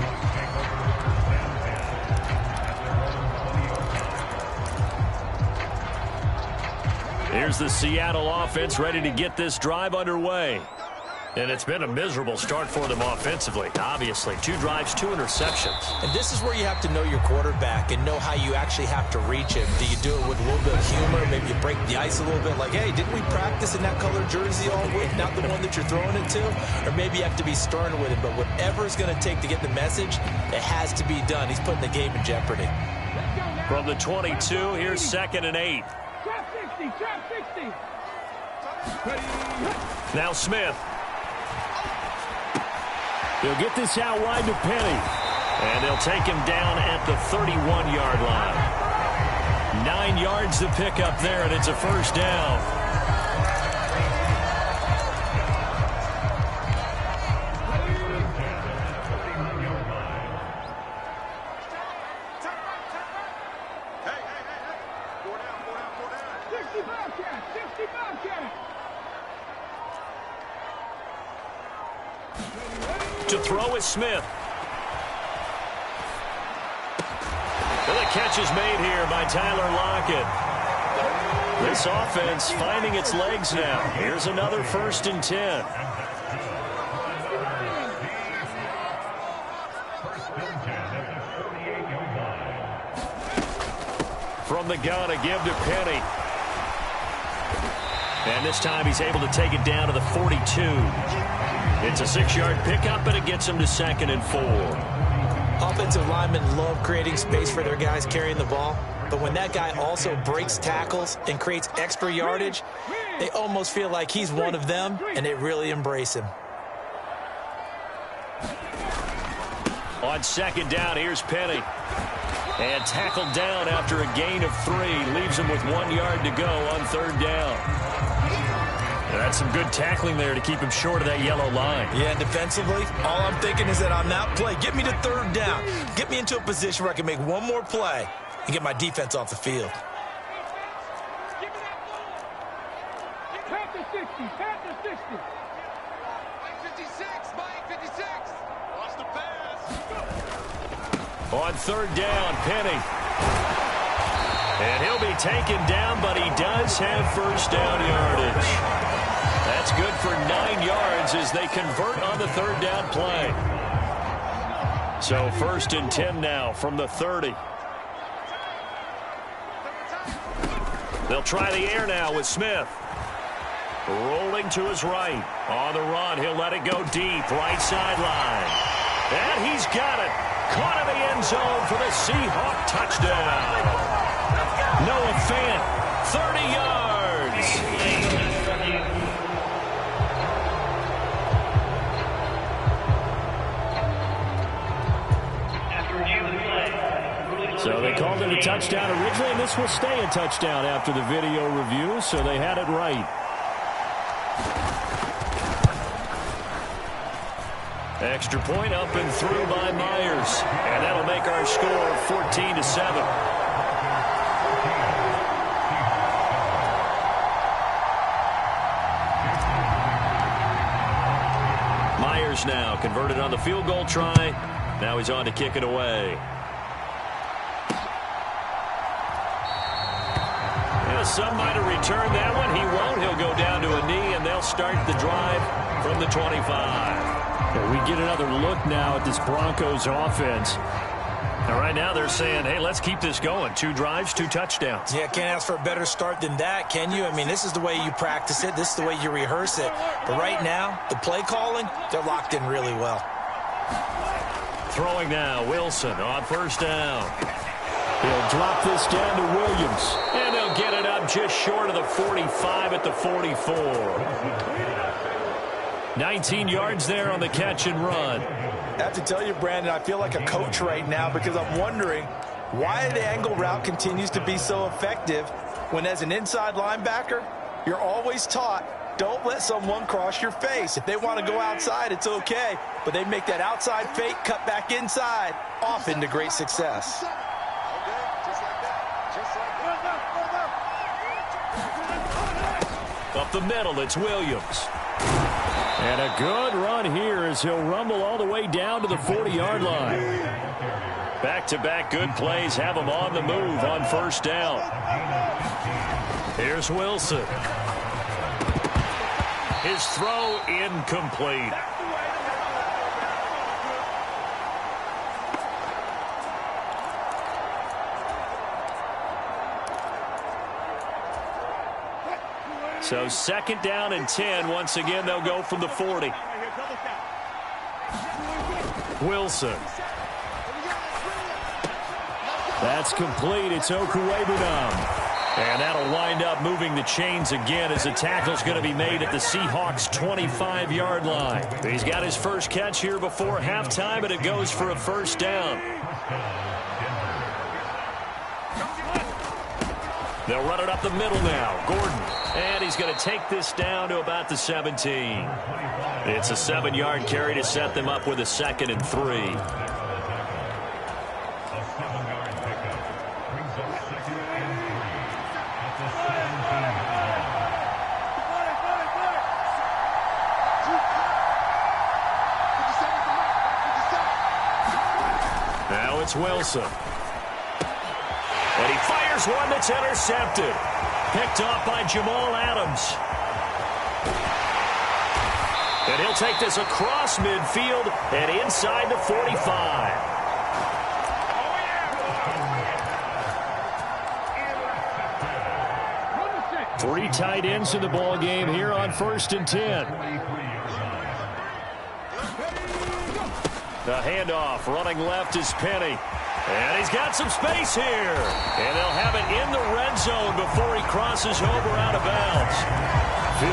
Here's the Seattle offense ready to get this drive underway. And it's been a miserable start for them offensively, obviously. 2 drives, 2 interceptions. And this is where you have to know your quarterback and know how you actually have to reach him. Do you do it with a little bit of humor? Maybe you break the ice a little bit like, hey, didn't we practice in that colored jersey all week? Not the one that you're throwing it to? Or maybe you have to be stern with it. But whatever it's going to take to get the message, it has to be done. He's putting the game in jeopardy. From the 22, here's 2nd and 8. Trap 60, trap 60. Now Smith. He'll get this out wide to Penny. And they'll take him down at the 31-yard line. 9 yards to pick up there, and it's a first down. To throw is Smith. Well, the catch is made here by Tyler Lockett. This offense finding its legs now. Here's another 1st and 10. From the gun, a give to Penny. And this time he's able to take it down to the 42. It's a 6-yard pickup, and it gets him to 2nd and 4. Offensive linemen love creating space for their guys carrying the ball. But when that guy also breaks tackles and creates extra yardage, they almost feel like he's one of them, and they really embrace him. On 2nd down, here's Penny. And tackled down after a gain of 3. Leaves him with 1 yard to go on 3rd down. That's some good tackling there to keep him short of that yellow line. Yeah, and defensively, all I'm thinking is that on that play, get me to 3rd down. Get me into a position where I can make one more play and get my defense off the field. Panther 60, Panther 60. Mike 56, Mike 56. Lost the pass. On 3rd down, Penny. And he'll be taken down, but he does have first down yardage. That's good for 9 yards as they convert on the 3rd down play. So 1st and 10 now from the 30. They'll try the air now with Smith. Rolling to his right. On the run, he'll let it go deep. Right sideline. And he's got it. Caught in the end zone for the Seahawk touchdown. Noah Fant, 30 yards. So they called it a touchdown originally, and this will stay a touchdown after the video review, so they had it right. Extra point up and through by Myers. And that'll make our score 14-7. Myers now converted on the field goal try. Now he's on to kick it away. Yeah, some might have returned that one. He won't. He'll go down to a knee, and they'll start the drive from the 25. We get another look now at this Broncos offense. Now, right now they're saying, hey, let's keep this going. 2 drives, 2 touchdowns. Yeah, can't ask for a better start than that, can you? I mean, this is the way you practice it. This is the way you rehearse it. But right now, the play calling, they're locked in really well. Throwing now, Wilson on 1st down. He'll drop this down to Williams. And they'll get it up just short of the 45 at the 44. 19 yards there on the catch and run. I have to tell you, Brandon, I feel like a coach right now because I'm wondering why the angle route continues to be so effective when, as an inside linebacker, you're always taught, don't let someone cross your face. If they want to go outside, it's okay, but they make that outside fake, cut back inside, off into great success. Up the middle, it's Williams. And a good run here as he'll rumble all the way down to the 40-yard line. Back-to-back good plays have him on the move on 1st down. Here's Wilson. His throw incomplete. So 2nd down and 10. Once again, they'll go from the 40. Wilson. That's complete. It's Okuwebunam. And that'll wind up moving the chains again as the tackle's going to be made at the Seahawks' 25-yard line. He's got his first catch here before halftime, and it goes for a first down. They'll run it up the middle now. Gordon. And he's going to take this down to about the 17. It's a 7-yard carry to set them up with a 2nd and 3. Now it's Wilson. And he fires one that's intercepted. Picked off by Jamal Adams. And he'll take this across midfield and inside the 45. Three tight ends in the ball game here on 1st and 10. The handoff running left is Penny. And he's got some space here. And they'll have it in the red zone before he crosses over out of bounds.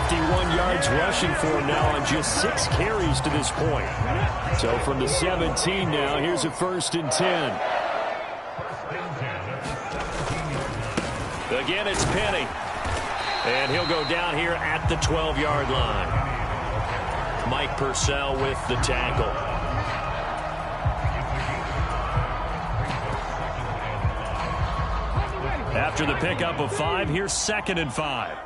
51 yards rushing for him now on just 6 carries to this point. So from the 17 now, here's a 1st and 10. Again, it's Penny. And he'll go down here at the 12-yard line. Mike Purcell with the tackle. After the pickup of 5, here's 2nd and 5.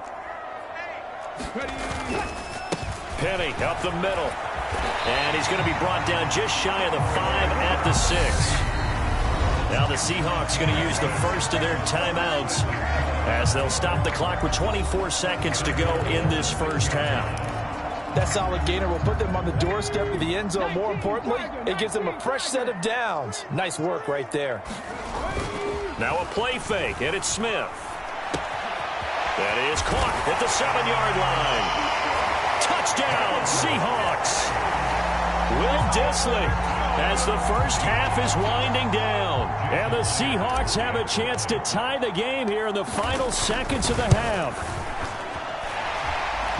Penny up the middle. And he's going to be brought down just shy of the 5 at the 6. Now the Seahawks going to use the first of their timeouts as they'll stop the clock with 24 seconds to go in this first half. That solid gainer will put them on the doorstep of the end zone. More importantly, it gives them a fresh set of downs. Nice work right there. Now a play fake, and it's Smith. That is caught at the 7-yard line. Touchdown, Seahawks. Will Dissly as the first half is winding down. And the Seahawks have a chance to tie the game here in the final seconds of the half.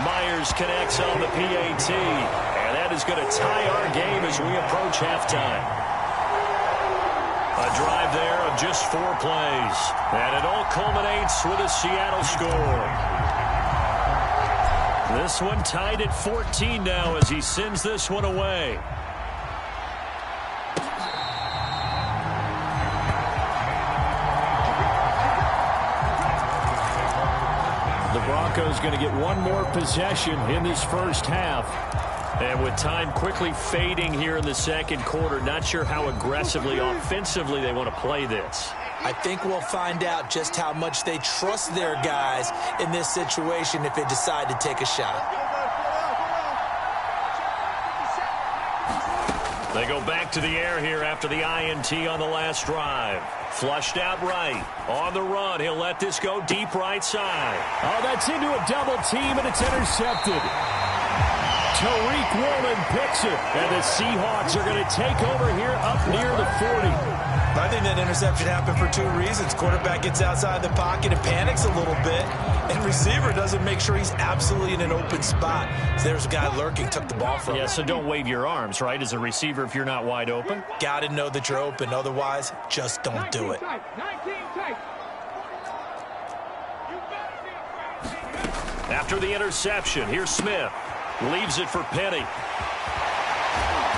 Myers connects on the PAT. And that is going to tie our game as we approach halftime. A drive there of just 4 plays. And it all culminates with a Seattle score. This one tied at 14 now as he sends this one away. The Broncos going to get one more possession in this first half. And with time quickly fading here in the second quarter, not sure how aggressively, offensively they want to play this. I think we'll find out just how much they trust their guys in this situation if they decide to take a shot. They go back to the air here after the INT on the last drive. Flushed out right. On the run, he'll let this go deep right side. Oh, that's into a double team, and it's intercepted. Tariq Woolen picks it, and the Seahawks are going to take over here up near the 40. I think that interception happened for 2 reasons. Quarterback gets outside the pocket and panics a little bit, and receiver doesn't make sure he's absolutely in an open spot. So there's a guy lurking, took the ball from him. Yeah, so don't wave your arms, right, as a receiver if you're not wide open. Got to know that you're open. Otherwise, just don't do it. After the interception, here's Smith. Leaves it for Penny.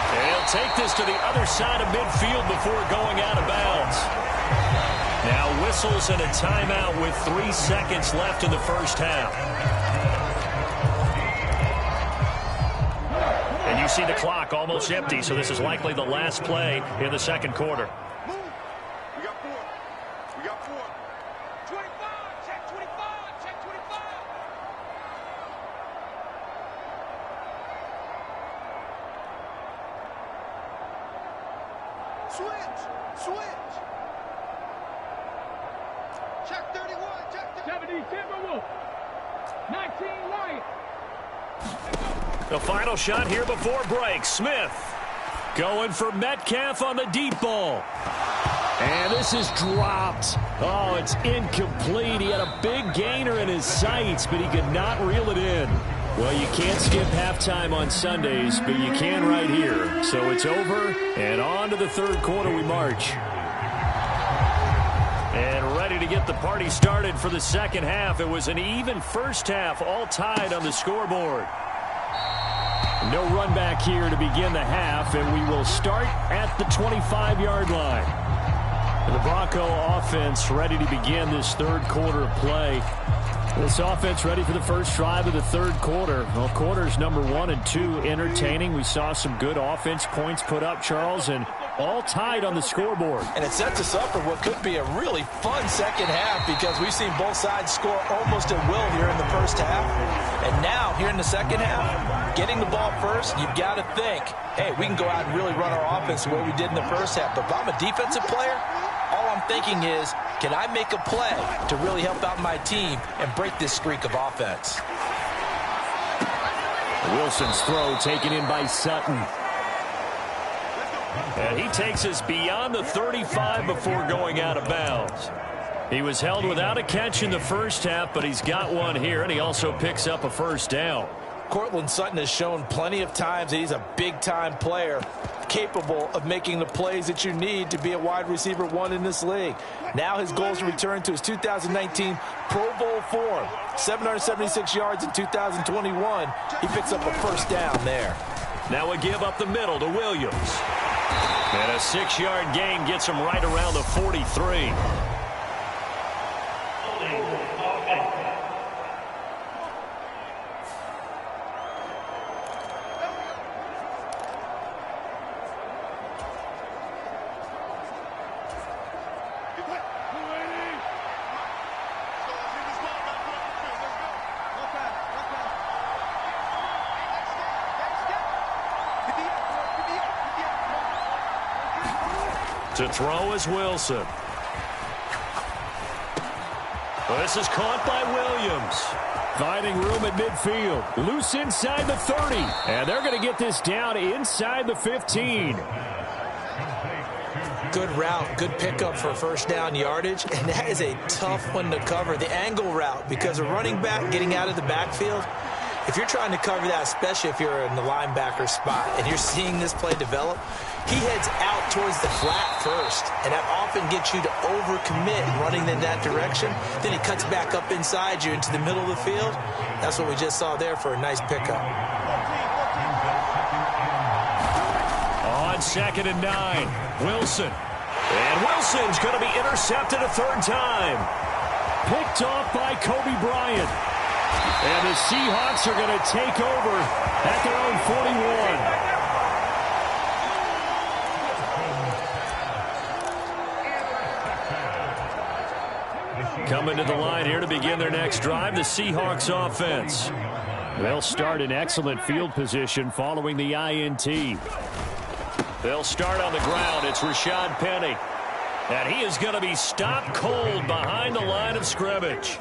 And he'll take this to the other side of midfield before going out of bounds. Now whistles and a timeout with 3 seconds left in the first half. And you see the clock almost empty, so this is likely the last play in the second quarter. We got 4. We got 4. 25. Check 25. Check 25. Switch. Check 31. Check 70 Timberwolves. 19 Lions. The final shot here before break. Smith going for Metcalf on the deep ball. And this is dropped. Oh, it's incomplete. He had a big gainer in his sights, but he could not reel it in. Well, you can't skip halftime on Sundays, but you can right here. So it's over, and on to the third quarter we march. And ready to get the party started for the second half. It was an even first half, all tied on the scoreboard. No run back here to begin the half, and we will start at the 25-yard line. And the Bronco offense ready to begin this third quarter of play. This offense ready for the first drive of the third quarter. Well, quarters number 1 and 2 entertaining. We saw some good offense points put up, Charles, and all tied on the scoreboard. And it sets us up for what could be a really fun second half because we've seen both sides score almost at will here in the first half. And now, here in the second half, getting the ball first, you've got to think, hey, we can go out and really run our offense the way we did in the first half. But if I'm a defensive player, all I'm thinking is, can I make a play to really help out my team and break this streak of offense? Wilson's throw taken in by Sutton. And he takes us beyond the 35 before going out of bounds. He was held without a catch in the first half, but he's got one here, and he also picks up a first down. Cortland Sutton has shown plenty of times that he's a big-time player, capable of making the plays that you need to be a wide receiver 1 in this league. Now his goal is to return to his 2019 Pro Bowl form. 776 yards in 2021. He picks up a first down there. Now a give up the middle to Williams. And a 6-yard gain gets him right around the 43. To throw is Wilson. Well, this is caught by Williams. Finding room at midfield. Loose inside the 30. And they're going to get this down inside the 15. Good route, good pickup for first down yardage, and that is a tough one to cover. The angle route, because a running back getting out of the backfield, if you're trying to cover that, especially if you're in the linebacker spot and you're seeing this play develop, he heads out towards the flat first, and that often gets you to overcommit running in that direction. Then he cuts back up inside you into the middle of the field. That's what we just saw there for a nice pickup. On 2nd and 9, Wilson. And Wilson's going to be intercepted a third time. Picked off by Kobe Bryant. And the Seahawks are going to take over at their own 41. Coming to the line here to begin their next drive, the Seahawks offense. They'll start in excellent field position following the INT. They'll start on the ground. It's Rashad Penny. And he is going to be stopped cold behind the line of scrimmage.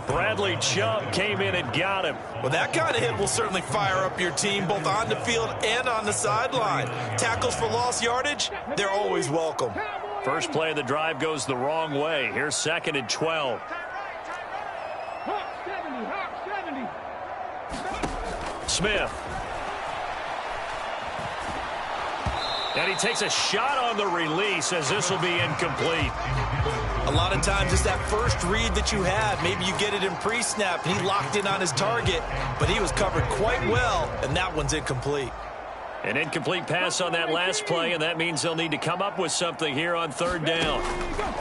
Bradley Chubb came in and got him. Well, that kind of hit will certainly fire up your team both on the field and on the sideline. Tackles for lost yardage, they're always welcome. First play of the drive goes the wrong way. Here's 2nd and 12. Smith. And he takes a shot on the release as this will be incomplete. A lot of times it's that first read that you have. Maybe you get it in pre-snap, and he locked in on his target, but he was covered quite well, and that one's incomplete. An incomplete pass on that last play, and that means they'll need to come up with something here on third down.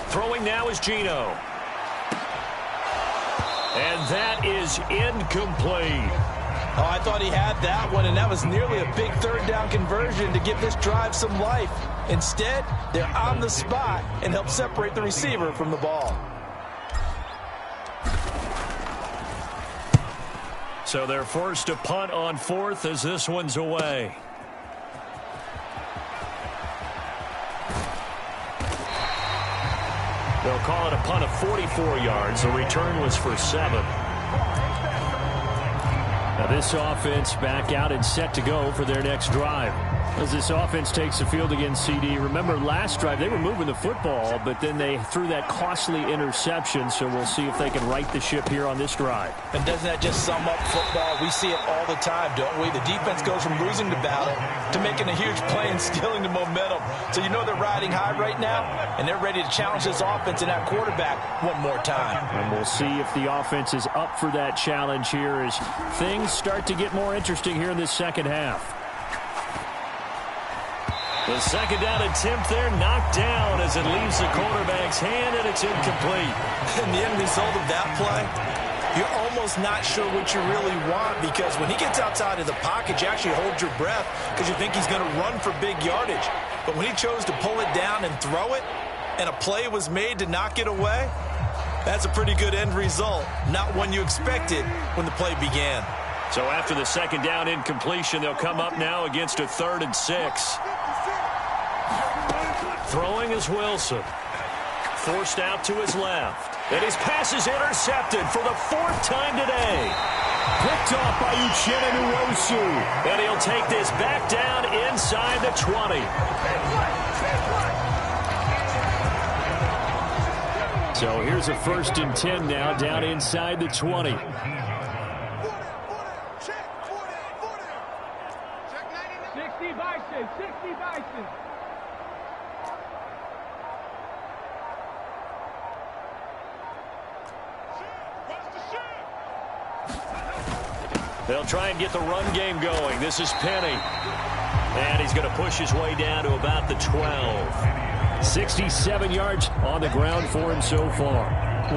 Throwing now is Geno. And that is incomplete. Oh, I thought he had that one, and that was nearly a big third down conversion to give this drive some life. Instead, they're on the spot and help separate the receiver from the ball. So they're forced to punt on 4th as this one's away. They'll call it a punt of 44 yards. The return was for 7. Now this offense back out and set to go for their next drive. As this offense takes the field against CD, remember last drive they were moving the football, but then they threw that costly interception, so we'll see if they can right the ship here on this drive. And doesn't that just sum up football? We see it all the time, don't we? The defense goes from losing the battle to making a huge play and stealing the momentum. So you know they're riding high right now, and they're ready to challenge this offense and that quarterback one more time. And we'll see if the offense is up for that challenge here as things start to get more interesting here in this second half. The second down attempt there knocked down as it leaves the quarterback's hand, and it's incomplete. And the end result of that play, you're almost not sure what you really want, because when he gets outside of the pocket, you actually hold your breath because you think he's going to run for big yardage. But when he chose to pull it down and throw it, and a play was made to knock it away, that's a pretty good end result. Not one you expected when the play began. So after the second down incompletion, they'll come up now against a 3rd and 6. Throwing is Wilson. Forced out to his left. And his pass is intercepted for the 4th time today. Picked off by Uchenna Nwosu. And he'll take this back down inside the 20. So here's a 1st and 10 now down inside the 20. They'll try and get the run game going. This is Penny. And he's going to push his way down to about the 12. 67 yards on the ground for him so far.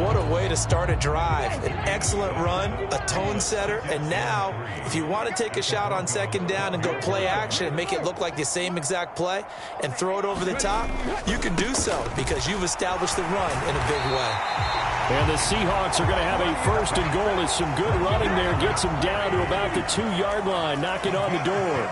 What a way to start a drive. An excellent run, a tone setter, and now if you want to take a shot on second down and go play action and make it look like the same exact play and throw it over the top, you can do so because you've established the run in a big way. And the Seahawks are going to have a 1st and goal as some good running there gets them down to about the 2-yard line, knocking on the door.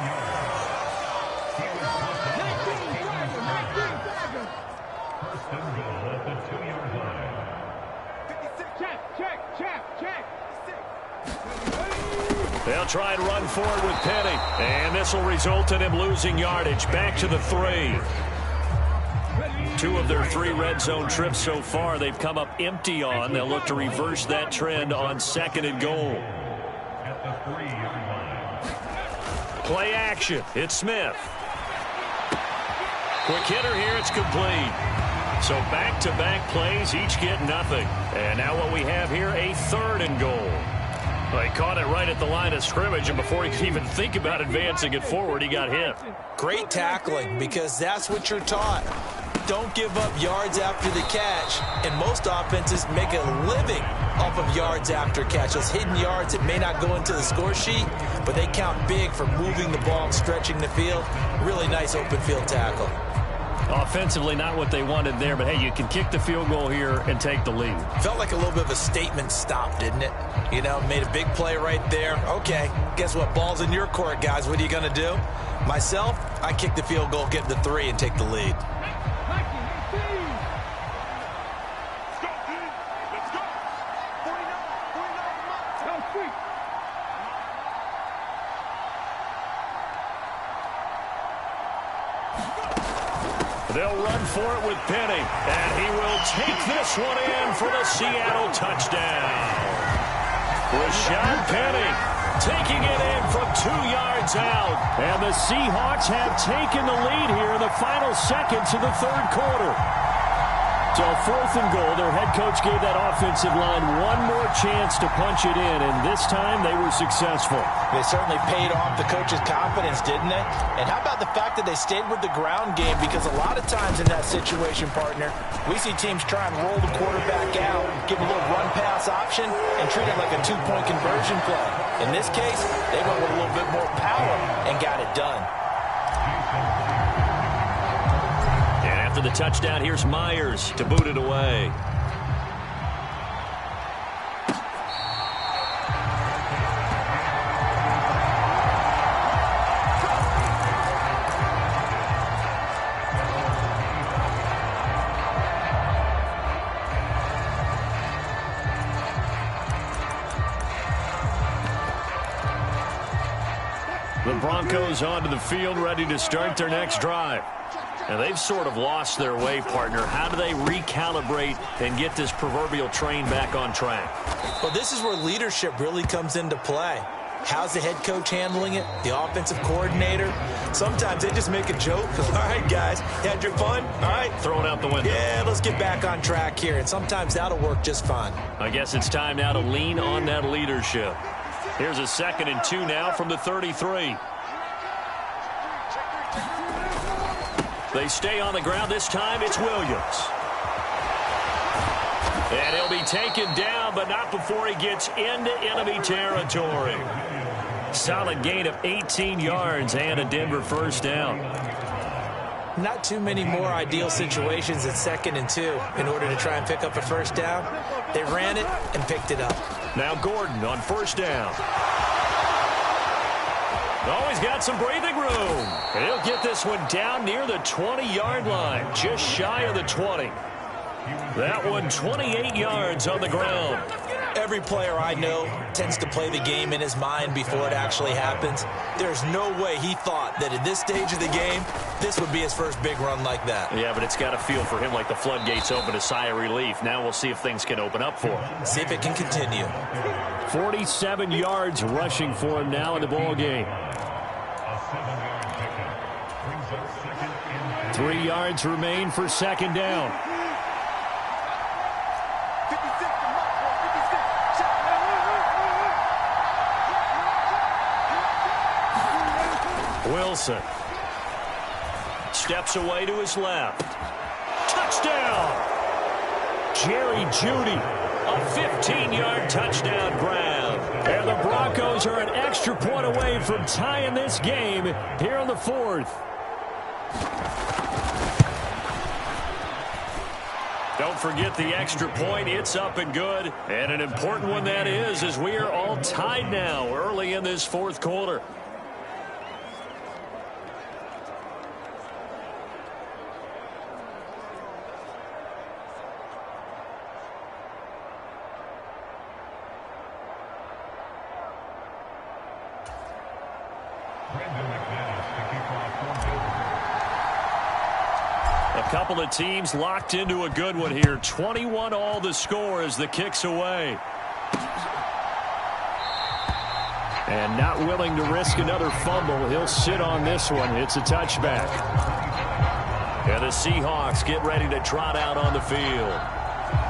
They'll try and run forward with Penny. And this will result in him losing yardage. Back to the 3. 2 of their 3 red zone trips so far they've come up empty on. They'll look to reverse that trend on 2nd and goal. Play action. It's Smith. Quick hitter here. It's complete. So back-to-back plays, each get nothing. And now what we have here, a 3rd and goal. Well, he caught it right at the line of scrimmage, and before he could even think about advancing it forward, he got hit. Great tackling, because that's what you're taught. Don't give up yards after the catch, and most offenses make a living off of yards after catch. Those hidden yards that may not go into the score sheet, but they count big for moving the ball and stretching the field. Really nice open field tackle. Offensively, not what they wanted there, but hey, you can kick the field goal here and take the lead. Felt like a little bit of a statement stop, didn't it? You know, made a big play right there. Okay, guess what? Ball's in your court, guys. What are you going to do? Myself, I kick the field goal, get the 3, and take the lead. They'll run for it with Penny, and he will take this one in for the Seattle touchdown. Rashad Penny taking it in from 2 yards out. And the Seahawks have taken the lead here in the final seconds of the 3rd quarter. So 4th and goal, their head coach gave that offensive line one more chance to punch it in, and this time they were successful. They certainly paid off the coach's confidence, didn't they? And how about the fact that they stayed with the ground game? Because a lot of times in that situation, partner, we see teams try and roll the quarterback out, give a little run-pass option, and treat it like a 2-point conversion play. In this case, they went with a little bit more power and got it done. After the touchdown, here's Myers to boot it away. the Broncos onto the field, ready to start their next drive. And they've sort of lost their way, partner. How do they recalibrate and get this proverbial train back on track? Well, this is where leadership really comes into play. How's the head coach handling it? The offensive coordinator? Sometimes they just make a joke. All right, guys, you had your fun? All right. Throw it out the window. Yeah, let's get back on track here. And sometimes that'll work just fine. I guess it's time now to lean on that leadership. Here's a 2nd and 2 now from the 33. They stay on the ground. This time it's Williams. And he'll be taken down, but not before he gets into enemy territory. Solid gain of 18 yards and a Denver first down. Not too many more ideal situations at 2nd and 2 in order to try and pick up a first down. They ran it and picked it up. Now Gordon on first down. Oh, he's got some breathing room. And he'll get this one down near the 20-yard line, just shy of the 20. That one 28 yards on the ground. Every player I know tends to play the game in his mind before it actually happens. There's no way he thought that at this stage of the game, this would be his first big run like that. Yeah, but it's got to feel for him like the floodgates open, a sigh of relief. Now we'll see if things can open up for him. See if it can continue. 47 yards rushing for him now in the ball game. 3 yards remain for 2nd down. Wilson steps away to his left. Touchdown! Jerry Jeudy, a 15-yard touchdown grab. And the Broncos are an extra point away from tying this game here in the 4th. Don't forget the extra point. It's up and good. And an important one that is, as we are all tied now early in this 4th quarter. A couple of teams locked into a good one here. 21 all the score as the kick's away. And not willing to risk another fumble. He'll sit on this one. It's a touchback. And the Seahawks get ready to trot out on the field.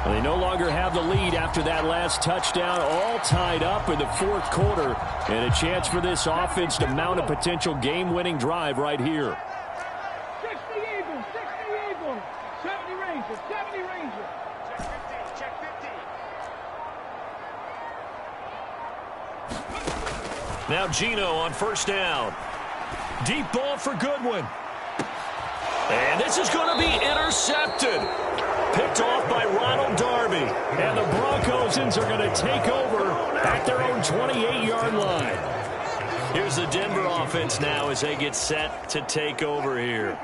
They no longer have the lead after that last touchdown. All tied up in the 4th quarter. And a chance for this offense to mount a potential game-winning drive right here. 60 Eagles, 70 Rangers, 70 Rangers. Check 50. Now Gino on first down. Deep ball for Goodwin. And this is going to be intercepted. Picked off by Ronald Darby. And the Broncos are going to take over at their own 28-yard line. Here's the Denver offense now as they get set to take over here.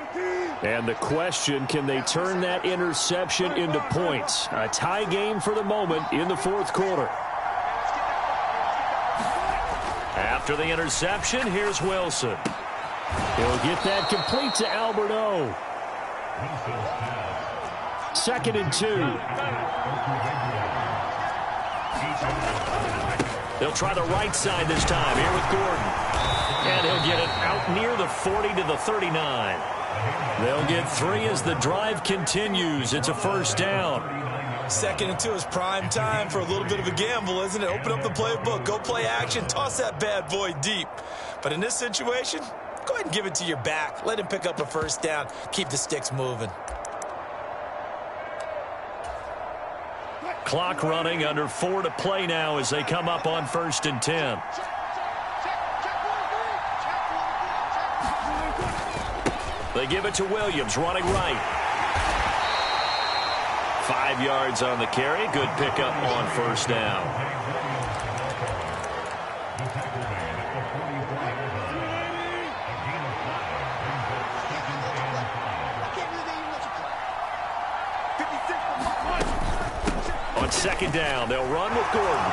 And the question, can they turn that interception into points? A tie game for the moment in the 4th quarter. After the interception, here's Wilson. He'll get that complete to Albert O. 2nd and 2. They'll try the right side this time here with Gordon. And he'll get it out near the 40 to the 39. They'll get 3 as the drive continues. It's a first down. 2nd and 2 is prime time for a little bit of a gamble, isn't it? Open up the playbook, go play action, toss that bad boy deep. But in this situation, go ahead and give it to your back. Let him pick up a first down. Keep the sticks moving. Clock running, under 4 to play now as they come up on 1st and 10. They give it to Williams, running right. 5 yards on the carry. Good pickup on first down. On 2nd down, they'll run with Gordon.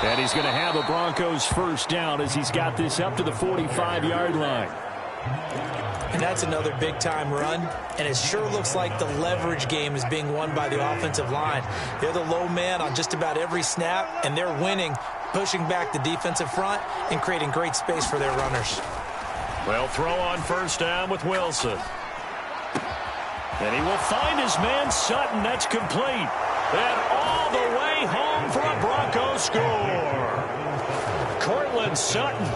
And he's going to have a Broncos first down as he's got this up to the 45-yard line. And that's another big-time run, and it sure looks like the leverage game is being won by the offensive line. They're the low man on just about every snap, and they're winning, pushing back the defensive front and creating great space for their runners. Well, throw on first down with Wilson. And he will find his man Sutton. That's complete. And all the way home for a Broncos score. Cortland Sutton,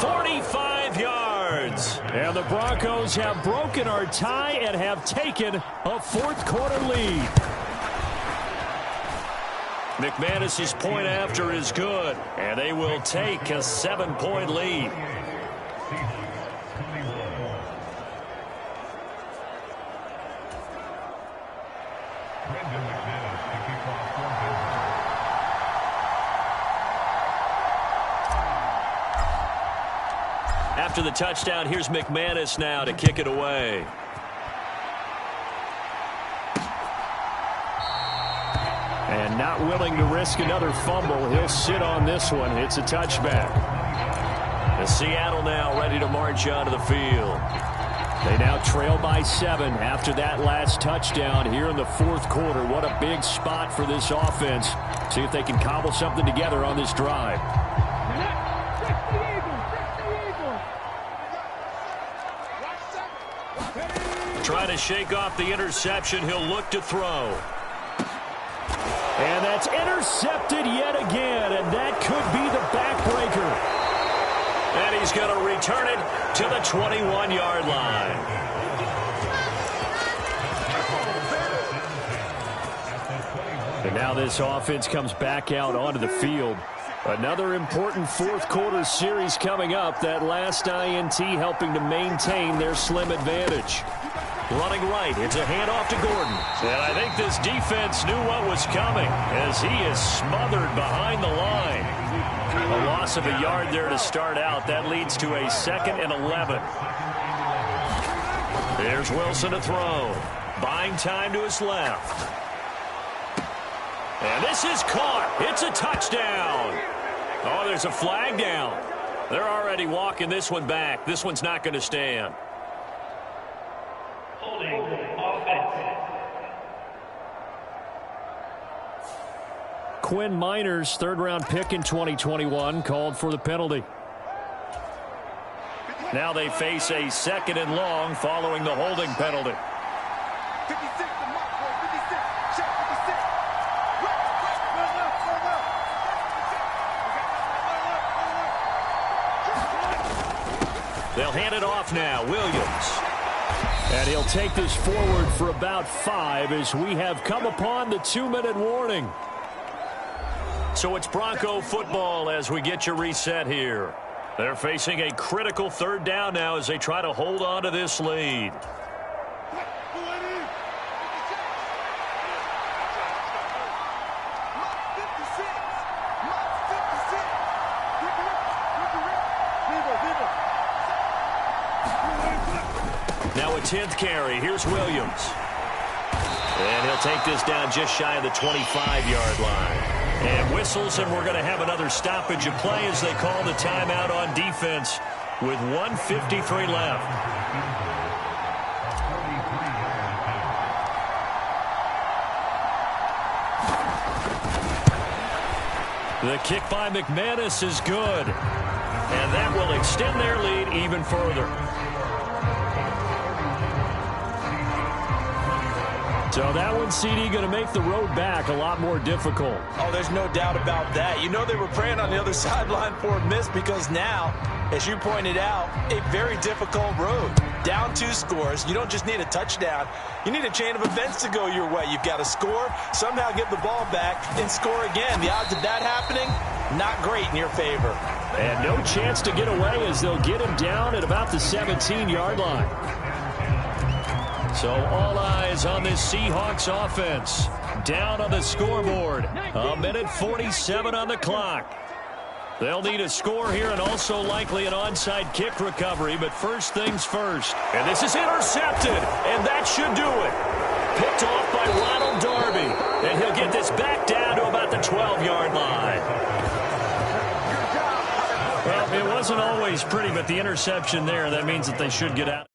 45 yards. And the Broncos have broken our tie and have taken a fourth-quarter lead. McManus's point after is good, and they will take a 7-point lead. After the touchdown, here's McManus now to kick it away. And not willing to risk another fumble. He'll sit on this one. It's a touchback. The Seattle now ready to march onto the field. They now trail by 7 after that last touchdown here in the fourth quarter. What a big spot for this offense. See if they can cobble something together on this drive. Trying to shake off the interception. He'll look to throw. And that's intercepted yet again, and that could be the backbreaker. And he's going to return it to the 21-yard line. And now this offense comes back out onto the field. Another important fourth-quarter series coming up. That last INT helping to maintain their slim advantage. Running right, it's a handoff to Gordon. And I think this defense knew what was coming as he is smothered behind the line. A loss of a yard there to start out. That leads to a 2nd and 11. There's Wilson to throw. Buying time to his left. And this is caught. It's a touchdown. Oh, there's a flag down. They're already walking this one back. This one's not going to stand. Quinn Miners, third-round pick in 2021, called for the penalty. Now they face a 2nd and long following the holding penalty. 56 to Mark, 56. Check 56. They'll hand it off now. Williams. And he'll take this forward for about 5 as we have come upon the 2-minute warning. So it's Bronco football as we get you reset here. They're facing a critical 3rd down now as they try to hold on to this lead. Now a 10th carry. Here's Williams. And he'll take this down just shy of the 25-yard line. And whistles, and we're going to have another stoppage of play as they call the timeout on defense with 1:53 left. The kick by McManus is good. And that will extend their lead even further. So that one, CD, going to make the road back a lot more difficult. Oh, there's no doubt about that. You know they were praying on the other sideline for a miss because now, as you pointed out, a very difficult road. Down 2 scores. You don't just need a touchdown. You need a chain of events to go your way. You've got to score, somehow get the ball back, and score again. The odds of that happening, not great in your favor. And no chance to get away as they'll get him down at about the 17-yard line. So all eyes on this Seahawks offense. Down on the scoreboard. 1:47 on the clock. They'll need a score here and also likely an onside kick recovery. But first things first. And this is intercepted. And that should do it. Picked off by Ronald Darby. And he'll get this back down to about the 12-yard line. wasn't always pretty, but the interception there, that means that they should get out.